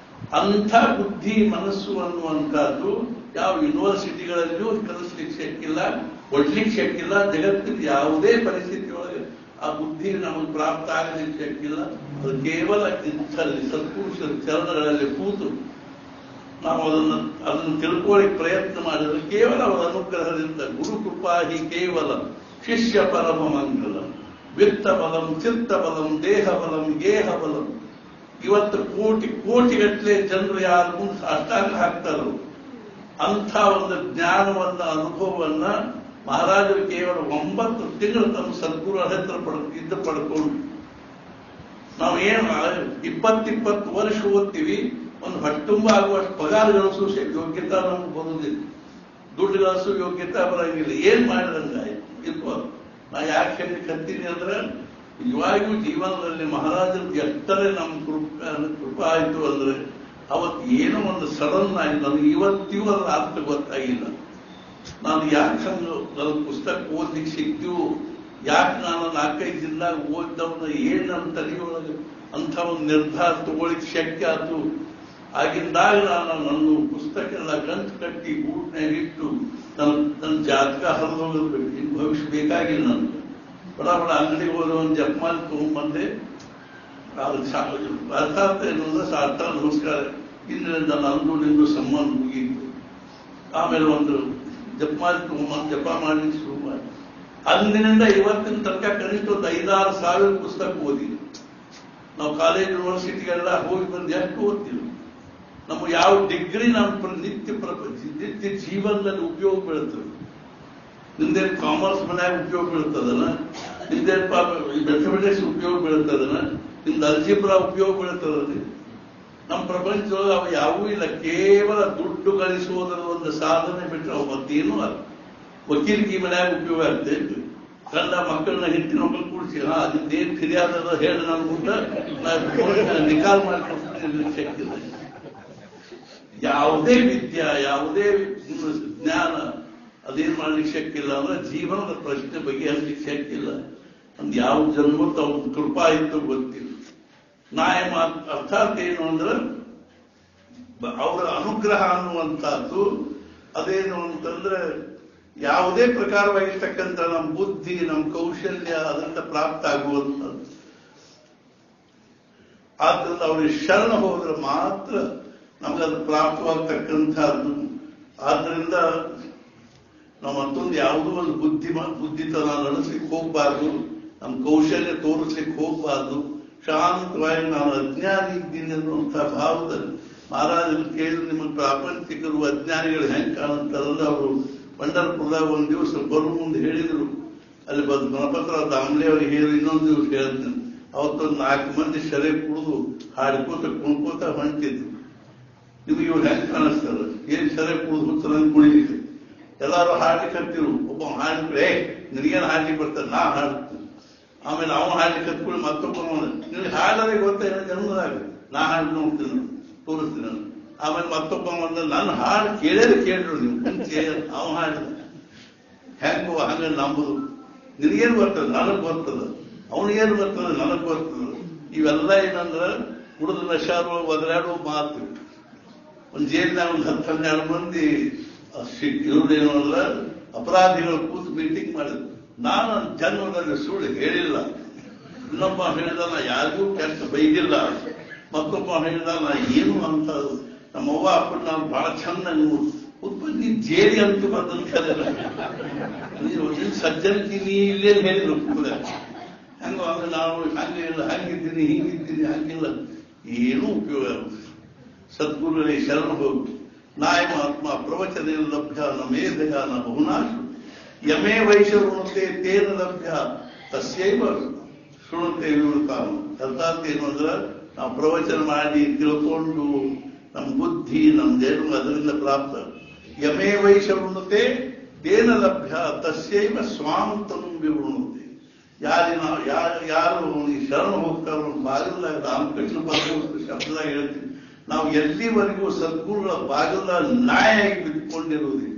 ಅಂಥ ಬುದ್ಧಿ ಮನಸ್ಸು ಅನ್ನುವಂಥದ್ದು ಯಾವ ಯೂನಿವರ್ಸಿಟಿಗಳಲ್ಲಿಯೂ ಕಲಿಸ್ಲಿಕ್ಕೆ ಶಕ್ತಿಲ್ಲ, ಕೊಡ್ಲಿಕ್ಕೆ ಶಕ್ತಿಲ್ಲ. ಜಗತ್ತಿನ ಯಾವುದೇ ಪರಿಸ್ಥಿತಿ ಒಳಗೆ ಆ ಬುದ್ಧಿ ನಮಗೆ ಪ್ರಾಪ್ತ ಆಗಲಿಕ್ಕೆ ಶಕ್ತಿಲ್ಲ. ಅದು ಕೇವಲ ಇಂಥಲ್ಲಿ ಸತ್ಪುರುಷರ ಚರಣಗಳಲ್ಲಿ ಕೂತು ನಾವು ಅದನ್ನು ತಿಳ್ಕೊಳ್ಳಿಕ್ಕೆ ಪ್ರಯತ್ನ ಮಾಡಿದ್ರೆ ಕೇವಲ ಅವರ ಅನುಗ್ರಹದಿಂದ ಗುರು ಕೃಪಾ ಹಿ ಕೇವಲ ಶಿಷ್ಯ ಪರಮ ಮಂಗಲ ವಿತ್ತ ಬಲಂ ಚಿತ್ತ ಬಲಂ ದೇಹ ಬಲಂ ಗೇಹ ಬಲಂ. ಇವತ್ತು ಕೋಟಿಗಟ್ಟಲೆ ಜನರು ಯಾರು ಮುಂದೆ ಅಷ್ಟಾಂಗ ಹಾಕ್ತಾರೋ ಅಂಥ ಒಂದು ಜ್ಞಾನವನ್ನ ಅನುಭವವನ್ನ ಮಹಾರಾಜರು ಕೇವಲ 9 ತಿಂಗಳು ತಮ್ಮ ಸದ್ಗುರು ಹತ್ರ ಪಡ್ಕೊಂಡು ನಾವು ಏನು 20 ವರ್ಷ ಓದ್ತೀವಿ, ಒಂದು ಹೊಟ್ಟುಂಬ ಆಗುವಷ್ಟು ಪಗಾರ ಗಳಿಸೋ ಯೋಗ್ಯತಾ ನಮ್ಗೆ ಬರುವುದಿಲ್ಲ, ದುಡ್ಡು ಗಳಿಸೋ ಯೋಗ್ಯತಾ ಬರಂಗಿಲ್ಲ. ಏನ್ ಮಾಡಿದಂಗಾಯ್ತು ಇರ್ಬೋದು. ನಾ ಯಾಕೆ ಹೇಳಲಿಕ್ಕಂತೀನಿ ಅಂದ್ರೆ ಇವಾಗಿಯೂ ಜೀವನದಲ್ಲಿ ಮಹಾರಾಜರು ಎಷ್ಟರೇ ನಮ್ಮ ಕೃಪಾ ಆಯಿತು ಅಂದ್ರೆ ಅವತ್ತು ಏನೋ ಒಂದು ಸಡನ್ ಆಗಿ ನನಗೆ ಇವತ್ತಿಗೂ ಅದ್ರ ಅರ್ಥ ಗೊತ್ತಾಗಿಲ್ಲ. ನಾನು ಯಾಕೆ ನನ್ನ ಪುಸ್ತಕ ಓದ್ಲಿಕ್ಕೆ ಸಿಕ್ತೀವು, ಯಾಕೆ ನಾನು 4-5 ದಿನದಾಗ ಓದ್ದವನ್ನ ಏನ್ ನನ್ನ ತಲೆಯೊಳಗೆ ಅಂಥ ಒಂದು ನಿರ್ಧಾರ ತಗೊಳ್ಳಿಕ್ಕೆ ಶಕ್ಯ ಆಯ್ತು. ಆಗಿಂದಾಗ ನಾನು ನನ್ನ ಪುಸ್ತಕ ಎಲ್ಲ ಗಂಟು ಕಟ್ಟಿ ಗೂಟ್ನಾಗ ಇಟ್ಟು ನನ್ನ ಜಾತಕ ಹರಿದು ಹೋಗಿರ್ಬೇಕು. ಇನ್ನು ಭವಿಷ್ಯ ಬೇಕಾಗಿಲ್ಲ ನನಗೆ. ಬಡ ಅಂಗಡಿಗೆ ಹೋದ ಒಂದು ಜಪಮಾಲಿ ತಗೊಂಡ್ಬಂದೆ. ಅರ್ಥಾತ್ ಏನು ಅಂದ್ರೆ ಸಾರ್ಥ ನಮಸ್ಕಾರ, ಇಂದಿನಿಂದ ನಂದು ನಿಂದು ಸಂಬಂಧ ಮುಗಿಯಿತು. ಆಮೇಲೆ ಒಂದು ಜಪಮಾಲಿ ತಗೊಂಡ್ಬಂದು ಜಪ ಮಾಡ್ಲಿಕ್ಕೆ ಶುರು ಮಾಡಿ ಅಂದಿನಿಂದ ಇವತ್ತಿನ ತನಕ ಕನಿಷ್ಠ ಒಂದು 5-6 ಸಾವಿರ ಪುಸ್ತಕ ಓದಿದ್ವಿ. ನಾವು ಕಾಲೇಜ್ ಯೂನಿವರ್ಸಿಟಿಗೆಲ್ಲ ಹೋಗಿ ಬಂದು ಎಷ್ಟು ಓದ್ತೀವಿ. ನಮ್ಮ ಯಾವ ಡಿಗ್ರಿ ನಮ್ಮ ನಿತ್ಯ ಜೀವನದಲ್ಲಿ ಉಪಯೋಗ ಬೀಳ್ತದೆ. ನಿಮ್ದೇನು ಕಾಮರ್ಸ್ ಮನ್ಯಾಗ ಉಪಯೋಗ ಬೀಳ್ತದನ, ನಿಮ್ದೇನು ಮ್ಯಾಥಮೆಟಿಕ್ಸ್ ಉಪಯೋಗ ಬೀಳ್ತದನ, ನಿಮ್ದು ಅಲ್ಜಿಬ್ರಾ ಉಪಯೋಗ ಬೀಳ್ತದಲ್ಲಿ. ನಮ್ಮ ಪ್ರಪಂಚದೊಳಗೆ ಅವು ಯಾವೂ ಇಲ್ಲ. ಕೇವಲ ದುಡ್ಡು ಗಳಿಸುವುದರ ಒಂದು ಸಾಧನೆ ಬಿಟ್ಟರೆ ಅವು ಮತ್ತೇನು ಅಲ್ಲ. ವಕೀಲಿಗೆ ಮನ್ಯಾಗ ಉಪಯೋಗ ಆಗ್ತೈತಿ. ಗಂಡ ಮಕ್ಕಳನ್ನ ಹೆಂಡತಿ ಮಕ್ಕಳು ಕೂಡಿಸಿ ಅದೇನು ಫಿರ್ಯಾದ ಹೇಳಿ ನಾನು ಊಟ ನಿಕಾಲ್ ಮಾಡ್ಕೊಂಡು ಶಕ್ತಿ ಇಲ್ಲ. ಯಾವುದೇ ವಿದ್ಯಾ, ಯಾವುದೇ ಜ್ಞಾನ ಅದೇನ್ ಮಾಡ್ಲಿಕ್ಕೆ ಶಕ್ತಿ ಇಲ್ಲ ಅಂದ್ರೆ ಜೀವನದ ಪ್ರಶ್ನೆ ಬಗೆಹರಿಸಲಿಕ್ಕೆ ಶಕ್ತಿ ಇಲ್ಲ. ಒಂದು ಯಾವ ಜನ್ಮಕ್ಕೆ ಅವ್ರ ಕೃಪಾ ಇತ್ತು ಗೊತ್ತಿಲ್ಲ. ಅರ್ಥಾತ್ ಏನು ಅಂದ್ರೆ ಅವರ ಅನುಗ್ರಹ ಅನ್ನುವಂಥದ್ದು ಅದೇನು ಅಂತಂದ್ರೆ ಯಾವುದೇ ಪ್ರಕಾರವಾಗಿರ್ತಕ್ಕಂಥ ನಮ್ಮ ಬುದ್ಧಿ, ನಮ್ಮ ಕೌಶಲ್ಯ ಅದರಿಂದ ಪ್ರಾಪ್ತ ಆಗುವಂಥದ್ದು. ಆದ್ರಿಂದ ಅವ್ರಿಗೆ ಶರಣ ಹೋದ್ರೆ ಮಾತ್ರ ನಮಗದು ಪ್ರಾಪ್ತವಾಗ್ತಕ್ಕಂಥದ್ದು. ಆದ್ರಿಂದ ನಾವು ಮತ್ತೊಂದು ಯಾವುದೋ ಒಂದು ಬುದ್ಧಿತನ ನಡೆಸ್ಲಿಕ್ಕೆ ಹೋಗ್ಬಾರ್ದು, ನಮ್ಮ ಕೌಶಲ್ಯ ತೋರಿಸ್ಲಿಕ್ಕೆ ಹೋಗ್ಬಾರ್ದು. ಶಾಂತವಾಗಿ ನಾನು ಅಜ್ಞಾನಿ ಇದ್ದೀನಿ ಅನ್ನುವಂಥ ಭಾವದಲ್ಲಿ ಮಹಾರಾಜರು ಕೇಳಿ ನಿಮಗೆ ಪ್ರಾಪಂಚಿಕರು ಅಜ್ಞಾನಿಗಳು ಹೆಂಗೆ ಕಾಣುತ್ತಾರಲ್ಲ ಅವರು ಪಂಡರ್ಪುರದಾಗ ಒಂದು ದಿವಸ ಬರು ಮುಂದೆ ಹೇಳಿದ್ರು. ಅಲ್ಲಿ ಬಂದು ಗಣಪತರಾವ್ ದಾಮ್ಲೆ ಅವ್ರಿಗೆ ಹೇಳಿ ಇನ್ನೊಂದು ದಿವಸ ಹೇಳ್ತೀನಿ. ಅವತ್ತೊಂದು 4 ಮಂದಿ ಸೆರೆ ಕುಡಿದು ಹಾಡ್ಕೋತ ಕುಣ್ಕೋತ ಹೊಂಟಿದ್ರು. ನಿಮ್ಗೆ ಇವ್ರು ಹೆಂಗೆ ಕಾಣಿಸ್ತಾರ, ಏನ್ ಸೆರೆ ಕುಡಿದು ಹುತ್ತರಂಗೆ ಕುಣಿಲಿಕ್ಕೆ ಎಲ್ಲಾರು ಹಾಡ್ಲಿಕ್ಕೆ ಹತ್ತಿರು. ಒಬ್ಬ ಹಾಡಿದ್ರೆ ನಿನಗೇನು ಹಾಡ್ಲಿಕ್ಕೆ ಬರ್ತಾರೆ, ನಾ ಹಾಡ್ತೀನಿ. ಆಮೇಲೆ ಅವನು ಹಾಡ್ಲಿಕ್ಕೆ ಹತ್ಕೊಳ್ಳಿ ಮತ್ತೊಬ್ಬ ನಿನಗೆ ಹಾಡೋದೇ ಗೊತ್ತೇನೋ ಜನ್ಮದಾಗ, ನಾ ಹಾಡಿ ನೋಡ್ತೀನಿ ತೋರಿಸ್ತೀನಿ. ಆಮೇಲೆ ಮತ್ತೊಬ್ಬ ಬಂದ ನನ್ನ ಹಾಡು ಕೇಳ್ರು ನೀವು ಅವನು ಹಾಡಿದ ಹೆಂಗೋ ಹಂಗ ನಂಬುದು. ನಿನಗೇನು ಬರ್ತದೆ, ನನಗ್ ಬರ್ತದ. ಅವನಿಗೇನು ಬರ್ತದೆ, ನನಗ್ ಬರ್ತದ. ಇವೆಲ್ಲ ಏನಂದ್ರ ಕುಡಿದ ನಶಾರು ಒದರಾಡುವ ಮಾತು. ಒಂದು ಜೈಲಿನಾಗ ಒಂದು 10-12 ಮಂದಿ ಇವ್ರೇನು ಅಲ್ಲ ಅಪರಾಧಿಗಳು ಕೂತು ಮೀಟಿಂಗ್ ಮಾಡಿದ್ರು. ನಾನು ಜನ್ಮದಲ್ಲಿ ಸುಳ್ಳು ಹೇಳಿಲ್ಲ. ಇನ್ನೊಬ್ಬ ಹೇಳಿದ ನಾ ಯಾರಿಗೂ ಕೆಟ್ಟ ಬೈದಿಲ್ಲ. ಮತ್ತೊಬ್ಬ ಹೇಳಿದ ನಾ ಏನು ಅಂತ ನಮ್ಮವ್ವ ಅಪ್ಪನ ನಾನು ಬಹಳ ಚಂದ ಉತ್ಪತ್ತಿ ಜೇರಿ ಅಂತ ಬಂದಂತ ಸಜ್ಜನಿದ್ದೀನಿ ಇಲ್ಲೇನು ಹೇಳಿದ್ರು. ಹೆಂಗ ಅಂದ್ರೆ ನಾವು ಹಂಗೆ ಇಲ್ಲ, ಹಂಗಿದ್ದೀನಿ ಹಿಂಗಿದ್ದೀನಿ, ಹಂಗಿಲ್ಲ, ಏನೂ ಉಪಯೋಗ ಆಗುತ್ತೆ. ಸದ್ಗುರುಗಳೇ ಶರಣ ಹೋಗು. ನಾಯಮಾತ್ಮ ಪ್ರವಚನ ಲಭ್ಯ ನ ಮೇಧಯ ನ ಬಹುನಾಶು ಯಮೇ ವೈಶೃಣತೆ ತೇನ ಲಭ್ಯ ತಸ್ಯೈವ ಶೃಣತೆ ವಿವೃತಾನು. ಅರ್ಥಾತ್ ಏನು ಅಂದ್ರೆ ನಾವು ಪ್ರವಚನ ಮಾಡಿ ತಿಳ್ಕೊಂಡು ನಮ್ಮ ಬುದ್ಧಿ ನಮ್ದೇನು ಅದರಿಂದ ಪ್ರಾಪ್ತ. ಯಮೇ ವೈಶೃಣತೆ ತೇನ ಲಭ್ಯ ತಸ್ಯೈವ ಸ್ವಾಂತಂ ವಿವೃಣತೆ. ಯಾರು ಈ ಶರಣ ಹೋಗ್ತಾರೋ ಬಾಗಿಲ ರಾಮಕೃಷ್ಣ ಪರಮಹಂಸರ ಶಬ್ದದಾಗ ಹೇಳ್ತೀವಿ. ನಾವು ಎಲ್ಲಿವರೆಗೂ ಸದ್ಗುರುಗಳ ಬಾಗಿಲ ನಾಯಾಗಿ ಬಿದ್ದುಕೊಂಡಿರುವುದಿಲ್ಲ.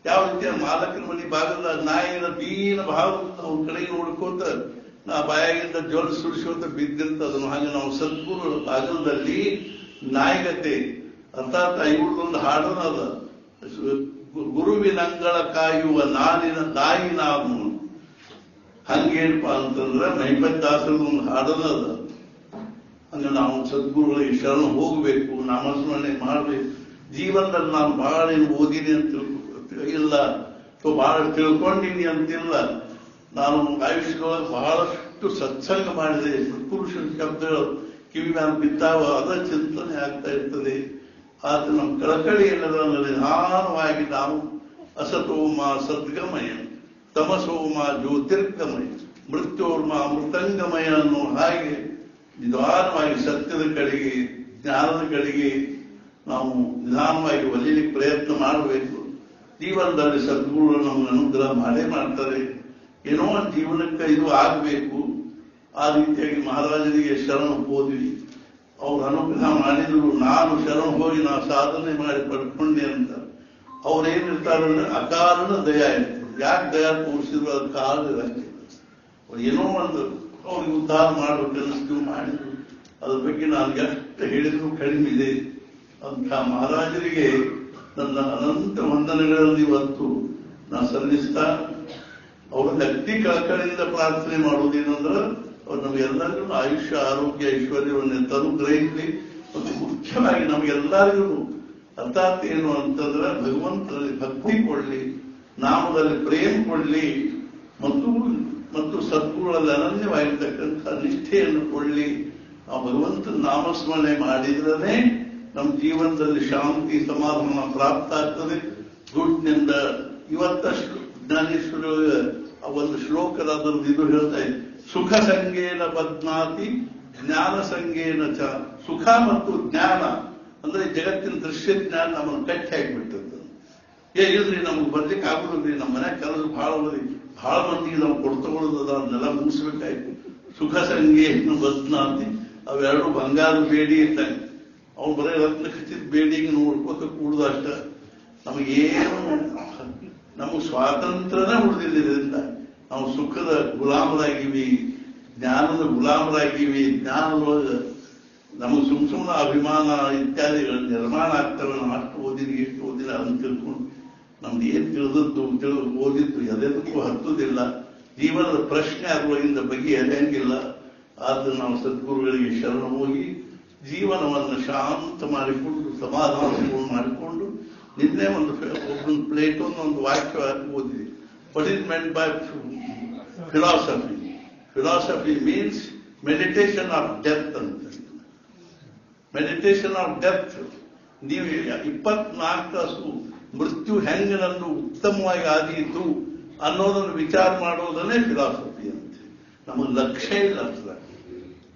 ಯಾವ ರೀತಿಯ ಮಾಲಕನ ಮನೆ ಬಾಗಿಲ ನಾಯಿನ ದೀನ ಭಾವದಿಂದ ಅವ್ರ ಕಡೆಗೆ ನೋಡ್ಕೋತ ನಾ ಬಾಯಾಗಿಂದ ಜೋಲ್ ಸುಡಿಸೋತ ಬಿದ್ದಿರ್ತದನ್ನು. ಹಾಗೆ ನಾವು ಸದ್ಗುರುಗಳ ಬಾಗಿಲದಲ್ಲಿ ನಾಯಿಗತೆ ಅರ್ಥಾತ್ ಇವ್ರದೊಂದು ಹಾಡೋನ ಅದ, ಗುರುವಿನಂಗಳ ಕಾಯುವ ನಾಯಿ ನಾವು. ಹಂಗೇನಪ್ಪ ಅಂತಂದ್ರೆ ಮಹಿಪದ್ದಾಸರದೊಂದು ಹಾಡೋನ ಅದ. ಹಂಗ ನಾವು ಸದ್ಗುರುಗಳಿಗೆ ಶರಣ ಹೋಗಬೇಕು, ನಾಮಸ್ಮರಣೆ ಮಾಡಬೇಕು. ಜೀವನದಲ್ಲಿ ನಾನು ಬಹಳ ಏನು ಓದಿನಿ ಅಂತ ಇಲ್ಲ, ಬಹಳ ತಿಳ್ಕೊಂಡಿನಿ ಅಂತಿಲ್ಲ. ನಾನು ಆಯುಷ್ಯದೊಳಗೆ ಬಹಳಷ್ಟು ಸತ್ಸಂಗ ಮಾಡಿದೆ. ಸತ್ಪುರುಷನ ಶಬ್ದಗಳು ಕಿವಿ ಮ್ಯಾಲ ಬಿದ್ದಾವ, ಅದ ಚಿಂತನೆ ಆಗ್ತಾ ಇರ್ತದೆ. ಆದ್ರೆ ನಮ್ಮ ಕಳಕಳಿ ಎಲ್ಲದ ನಿಧಾನವಾಗಿ ನಾವು ಅಸತೋಮ ಸದ್ಗಮಯ, ತಮಸೋಮ ಜ್ಯೋತಿರ್ಗಮಯ, ಮೃತ್ಯೋರ್ಮ ಮೃತಂಗಮಯ ಅನ್ನೋ ಹಾಗೆ ನಿಧಾನವಾಗಿ ಸತ್ಯದ ಕಡೆಗೆ ಜ್ಞಾನದ ಕಡೆಗೆ ನಾವು ನಿಧಾನವಾಗಿ ಒಲಿಲಿಕ್ಕೆ ಪ್ರಯತ್ನ ಮಾಡಬೇಕು. ಜೀವನದಲ್ಲಿ ಸದ್ಗುರುಗಳು ನಮ್ಗೆ ಅನುಗ್ರಹ ಮಾಡೇ ಮಾಡ್ತಾರೆ. ಏನೋ ಒಂದು ಜೀವನಕ್ಕೆ ಇದು ಆಗಬೇಕು. ಆ ರೀತಿಯಾಗಿ ಮಹಾರಾಜರಿಗೆ ಶರಣ ಹೋದ್ವಿ, ಅವ್ರು ಅನುಗ್ರಹ ಮಾಡಿದ್ರು. ನಾನು ಶರಣ ಹೋಗಿ ನಾವು ಸಾಧನೆ ಮಾಡಿ ಪಡ್ಕೊಂಡೆ ಅಂತ ಅವ್ರೇನಿರ್ತಾರಂದ್ರೆ ಅಕಾರಣ ದಯಾ ಇರ್ತದೆ. ಯಾಕೆ ದಯಾ ತೋರಿಸಿದ್ರು ಅದು ಕಾರಣ ಇರಂಗಿಲ್ಲ. ಅವ್ರು ಏನೋ ಒಂದು ಅವ್ರಿಗೆ ಉದ್ಧಾರ ಮಾಡ್ಬೇಕನ್ನಿಸ್ತು, ಮಾಡಿದ್ರು. ಅದ್ರ ಬಗ್ಗೆ ನಾನು ಎಷ್ಟು ಹೇಳಿದ್ರು ಕಡಿಮೆ ಇದೆ ಅಂತ ಮಹಾರಾಜರಿಗೆ ನನ್ನ ಅನಂತ ವಂದನೆಗಳಲ್ಲಿ ಇವತ್ತು ನಾನು ಸಲ್ಲಿಸ್ತಾ ಅವ್ರನ್ನ ಅತಿ ಕಳಕಳಿಯಿಂದ ಪ್ರಾರ್ಥನೆ ಮಾಡುವುದೇನಂದ್ರೆ ಅವ್ರು ನಮಗೆಲ್ಲರಿಗೂ ಆಯುಷ್ಯ ಆರೋಗ್ಯ ಐಶ್ವರ್ಯವನ್ನು ತನುಗ್ರಹಿಸಲಿ. ಮತ್ತು ಮುಖ್ಯವಾಗಿ ನಮಗೆಲ್ಲರಿಗೂ ಅರ್ಥಾತ್ ಏನು ಅಂತಂದ್ರೆ ಭಗವಂತನಲ್ಲಿ ಭಕ್ತಿ ಕೊಡ್ಲಿ, ನಾಮದಲ್ಲಿ ಪ್ರೇಮ ಕೊಡ್ಲಿ, ಮತ್ತು ಸದ್ಗುರುಗಳಲ್ಲಿ ಅನನ್ಯವಾಗಿರ್ತಕ್ಕಂಥ ನಿಷ್ಠೆಯನ್ನು ಕೊಡ್ಲಿ. ಆ ಭಗವಂತನ ನಾಮಸ್ಮರಣೆ ಮಾಡಿದ್ರೆ ನಮ್ಮ ಜೀವನದಲ್ಲಿ ಶಾಂತಿ ಸಮಾಧಾನ ಪ್ರಾಪ್ತ ಆಗ್ತದೆ. ದುಡ್ಡಿನಿಂದ ಇವತ್ತಷ್ಟು ಜ್ಞಾನೇಶ್ವರ ಒಂದು ಶ್ಲೋಕದ ಅದರದ್ದು ಇದು ಹೇಳ್ತಾ ಇದೆ, ಸುಖ ಸಂಗೇನ ಬದ್ನಾತಿ ಜ್ಞಾನ ಸಂಗೇನ ಚ. ಸುಖ ಮತ್ತು ಜ್ಞಾನ ಅಂದ್ರೆ ಜಗತ್ತಿನ ದೃಶ್ಯ ಜ್ಞಾನ ನಮ್ಮನ್ನು ಕಟ್ಟಿ ಹಾಕಿಬಿಡ್ತದೆ. ಇಲ್ರಿ ನಮ್ಗೆ ಬರ್ಲಿಕ್ಕೆ ಆಗುದಿಲ್ರಿ, ನಮ್ಮ ಮನ್ಯಾಗ ಕೆಲಸ ಬಹಳ ಬಹಳ ಮಂದಿಗೆ ನಾವು ಕೊಡ್ತಗೊಳ್ಳೋದ ಅದನ್ನೆಲ್ಲ ಮುಗಿಸ್ಬೇಕಾಯ್ತು. ಸುಖ ಸಂಗೇನ ಬದ್ನಾತಿ ಅವೆರಡು ಬಂಗಾರದ ಬೇಡಿ ಇದ್ದಂಗೆ. ಅವ್ನು ಬರೀ ರತ್ನ ಖಚಿತ ಬೇಡಿಗೆ ನೋಡ್ಕೋತ ಕೂಡುದು ಅಷ್ಟ. ನಮಗೇನು ನಮಗೆ ಸ್ವಾತಂತ್ರ್ಯನೇ ಉಳಿದಿದ್ದರಿಂದ ನಾವು ಸುಖದ ಗುಲಾಮರಾಗಿವಿ, ಜ್ಞಾನದ ಗುಲಾಮರಾಗಿವಿ. ಜ್ಞಾನದೊಳಗೆ ನಮಗೆ ಸುಮ್ಮನೆ ಅಭಿಮಾನ ಇತ್ಯಾದಿಗಳು ನಿರ್ಮಾಣ ಆಗ್ತವೆ. ನಾವು ಅಷ್ಟು ಓದಿನಿ ಎಷ್ಟು ಓದಿಲ್ಲ ಅಂತ ತಿಳ್ಕೊಂಡು ನಮ್ದು ಏನ್ ತಿಳಿದದ್ದು ಓದಿದ್ದು ಎದೆದಕ್ಕೂ ಹತ್ತುದಿಲ್ಲ. ಜೀವನದ ಪ್ರಶ್ನೆ ಅದರೊಳಗಿಂದ ಬಗೆಹರಿಯಂಗಿಲ್ಲ. ಆದ್ರೆ ನಾವು ಸದ್ಗುರುಗಳಿಗೆ ಶರಣ ಹೋಗಿ ಜೀವನವನ್ನು ಶಾಂತ ಮಾಡಿಕೊಂಡು ಸಮಾಧಾನ ಮಾಡಿಕೊಂಡು ನಿನ್ನೆ ಒಂದು ಪ್ಲೇಟೋನ್ ಒಂದು ವಾಕ್ಯ ಓದಿದೆ. What is meant by philosophy? Philosophy means meditation of death ಅಂತ. Meditation of death. ನೀವು 24 ತಾಸು ಮೃತ್ಯು ಹೆಂಗ ನನ್ನ ಉತ್ತಮವಾಗಿ ಆದೀತು ಅನ್ನೋದನ್ನು ವಿಚಾರ ಮಾಡೋದನ್ನೇ ಫಿಲಾಸಫಿ ಅಂತ. ನಮಗೆ ಲಕ್ಷ್ಯ ಇಲ್ಲ ಅರ್ಥ.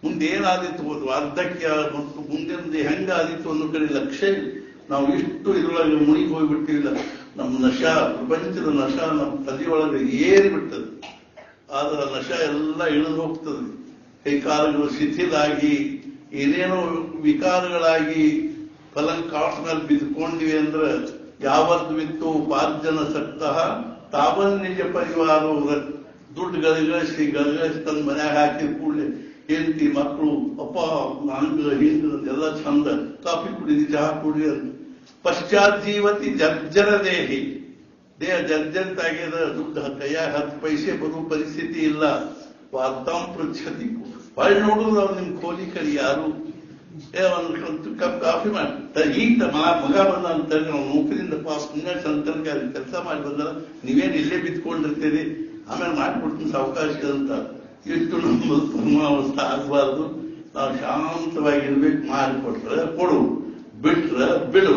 ಮುಂದೆ ಏನಾದಿತ್ತು ವಾರ್ಧಕ್ಯ ಮತ್ತು ಮುಂದಿನ ಹೆಂಗಾದಿತ್ತು ಅನ್ನೋ ಕಡೆ ಲಕ್ಷ್ಯ ಇಲ್ಲ. ನಾವು ಇಷ್ಟು ಇದರೊಳಗೆ ಮುಳುಗಿ ಹೋಗ್ಬಿಟ್ಟಿಲ್ಲ. ನಮ್ಮ ನಶ, ಪ್ರಪಂಚದ ನಶ ನಮ್ಮ ತಲೆಯೊಳಗೆ ಏರಿಬಿಟ್ಟது. ಆದ್ರೆ ನಶ ಎಲ್ಲ ಇಳಿದು ಹೋಗ್ತದೆ. ಕೈಕಾಲಗಳು ಶಿಥಿಲಾಗಿ ಏನೇನೋ ವಿಕಾರಗಳಾಗಿ ಕಲಂಕಾಟ್ ಮೇಲೆ ಬಿದ್ದುಕೊಂಡಿವೆ ಅಂದ್ರೆ ಯಾವತ್ತು ಬಿತ್ತು ಉಪಾರ್ಜನ ಸಕ್ತಃ ತಾವನ್ ನಿಜ ಪರಿವಾರ ದುಡ್ಡು ಗಳಿಸಿ ತನ್ನ ಮನ್ಯಾಗ ಹಾಕಿದ ಕೂಡಲೇ ಹೆಂಡತಿ ಮಕ್ಕಳು ಅಪ್ಪ ಹಂಗ ಹಿಂಗ ಎಲ್ಲ ಚಂದ, ಕಾಫಿ ಕುಡಿದಿ ಚಹಾ ಕುಡಿ ಅಂತ. ಪಶ್ಚಾತ್ ಜೀವತಿ ಜರ್ಜರ ದೇಹಿ, ದೇಹ ಜರ್ಜರಿತಾಗ್ಯದ, ದುಡ್ಡು ಕೈಯಾಗ 10 ಪೈಸೆ ಬರುವ ಪರಿಸ್ಥಿತಿ ಇಲ್ಲ. ವಾರ್ತಾಂ ಪೃಚ್ಛತಿ, ಹೊಳ್ಳಿ ನೋಡಿದ್ರು ಅವ್ರು ನಿಮ್ ಕೋಲಿ ಕರಿ ಯಾರು ಒಂದು ಕಪ್ ಕಾಫಿ ಮಾಡಿ ಈಗ ಮಗ ಬಂದ ಅಂತ ನಾವು ನೌಕರಿಯಿಂದ ಪಾಪ ಸಂತರ್ಕ ಕೆಲಸ ಮಾಡಿ ಬಂದ, ನೀವೇನು ಇಲ್ಲೇ ಬಿತ್ಕೊಂಡಿರ್ತೀರಿ, ಆಮೇಲೆ ಮಾಡಿಕೊಡ್ತೀನಿ ಅವಕಾಶ ಅಂತ. ಇಷ್ಟು ನಮ್ಮ ಪರಮಾವಸ್ಥೆ ಆಗಬಾರ್ದು. ನಾವು ಶಾಂತವಾಗಿ ಇರ್ಬೇಕು. ಮಾಡಿಕೊಟ್ರೆ ಕೊಡು, ಬಿಟ್ರೆ ಬಿಡು.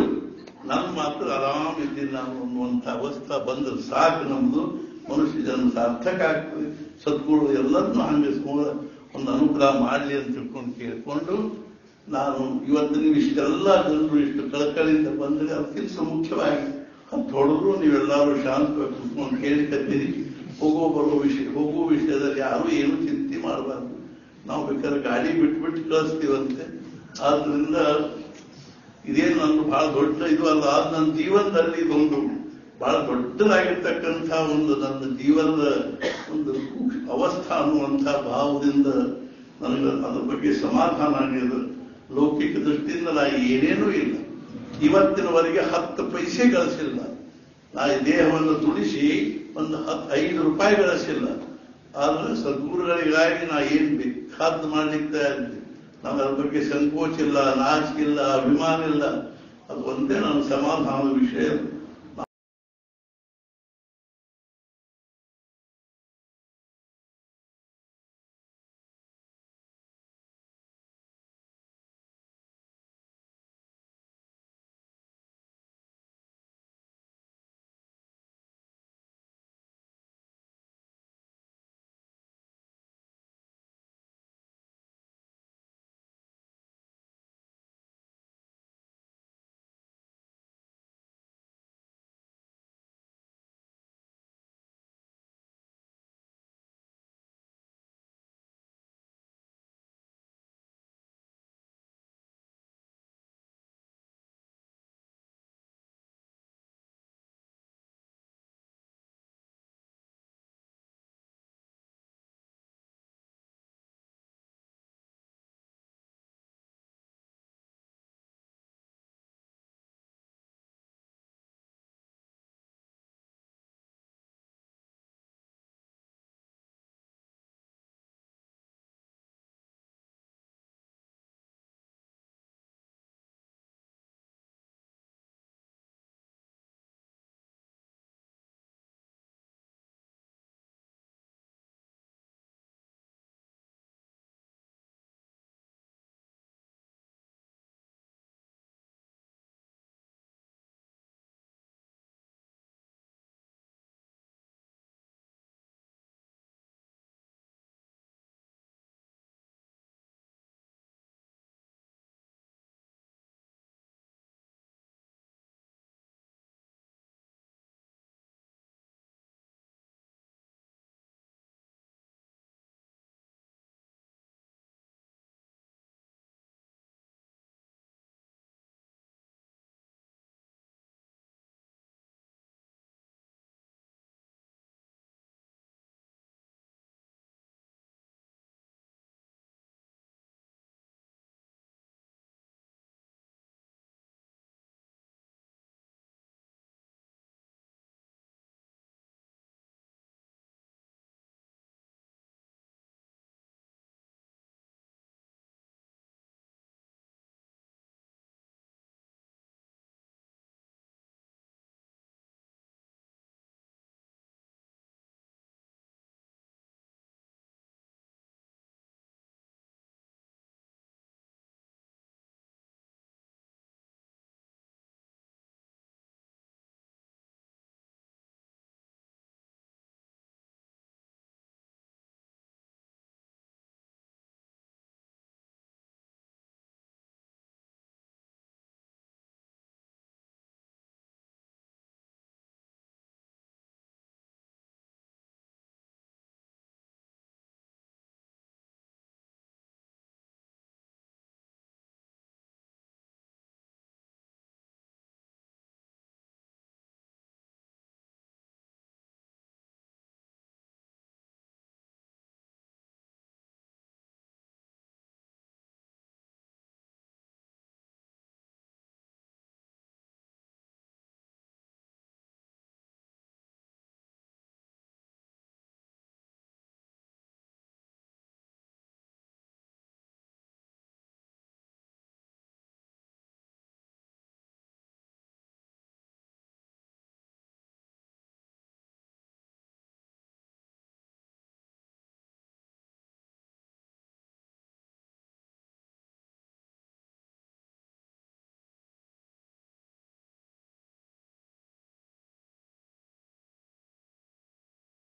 ನನ್ನ ಮಾತ್ರ ಆರಾಮ್ ಇದ್ದೀನಿ ನಾನು ಅನ್ನುವಂಥ ಅವಸ್ಥೆ ಬಂದ್ರೆ ಸಾಕು. ನಮ್ದು ಮನುಷ್ಯ ಜನ್ಮ ಸಾರ್ಥಕ ಆಗ್ತದೆ. ಸದ್ಗುರು ಎಲ್ಲರನ್ನೂ ಹಂಗಿಸ್ಕೊಂಡು ಒಂದು ಅನುಗ್ರಹ ಮಾಡಲಿ ಅಂತ ತಿಳ್ಕೊಂಡು ಕೇಳ್ಕೊಂಡು, ನಾನು ಇವತ್ತು ನೀವು ಇಷ್ಟೆಲ್ಲ ಜನರು ಇಷ್ಟು ಕಳಕಳಿಯಿಂದ ಬಂದರೆ ಅದಕ್ಕಿಂತ ಮುಖ್ಯವಾಗಿ ಹತ್ತು ಹೊಡೆದ್ರು ನೀವೆಲ್ಲರೂ ಶಾಂತವಾಗಿ ಕುತ್ಕೊಂಡು ಕೇಳಿಕತ್ತೀರಿ. ಹೋಗುವ ವಿಷಯದಲ್ಲಿ ಯಾರು ಏನು ಚಿಂತೆ ಮಾಡಬಾರ್ದು. ನಾವು ಬೇಕಾದ್ರೆ ಗಾಡಿ ಬಿಟ್ಬಿಟ್ಟು ಕಳಿಸ್ತೀವಂತೆ. ಆದ್ರಿಂದ ಇದೇನು ನನ್ನ ಬಹಳ ದೊಡ್ಡ ಇದು ಅಲ್ಲ. ಆದ ನನ್ನ ಜೀವನದಲ್ಲಿ ಇದೊಂದು ಬಹಳ ದೊಡ್ಡದಾಗಿರ್ತಕ್ಕಂಥ ಒಂದು ನನ್ನ ಜೀವನದ ಒಂದು ಅವಸ್ಥಾ ಅನ್ನುವಂಥ ಭಾವದಿಂದ ನನಗೆ ಅದ್ರ ಬಗ್ಗೆ ಸಮಾಧಾನ ಆಗಿದೆ. ಲೌಕಿಕ ದೃಷ್ಟಿಯಿಂದ ನಾ ಏನೇನೂ ಇಲ್ಲ. ಇವತ್ತಿನವರೆಗೆ 10 ಪೈಸೆ ಗಳಿಸಿಲ್ಲ. ನಾ ಈ ದೇಹವನ್ನು ತುಳಿಸಿ ಒಂದು 5 ರೂಪಾಯಿ ಗಳಿಸಿಲ್ಲ. ಆದ್ರೆ ಸದ್ಗುರುಗಳಿಗಾಗಿ ನಾ ಏನ್ ಬೇಕಾದ್ದು ಮಾಡ್ಲಿಕ್ಕೆ ತಯಾರಿದ್ದೆ. ನಾನು ಅದ್ರ ಬಗ್ಗೆ ಸಂಕೋಚ ಇಲ್ಲ, ನಾಚಿಕಿಲ್ಲ, ಅಭಿಮಾನ ಇಲ್ಲ. ಅದು ಒಂದೇ ನನ್ನ ಸಮಾಧಾನದ ವಿಷಯ.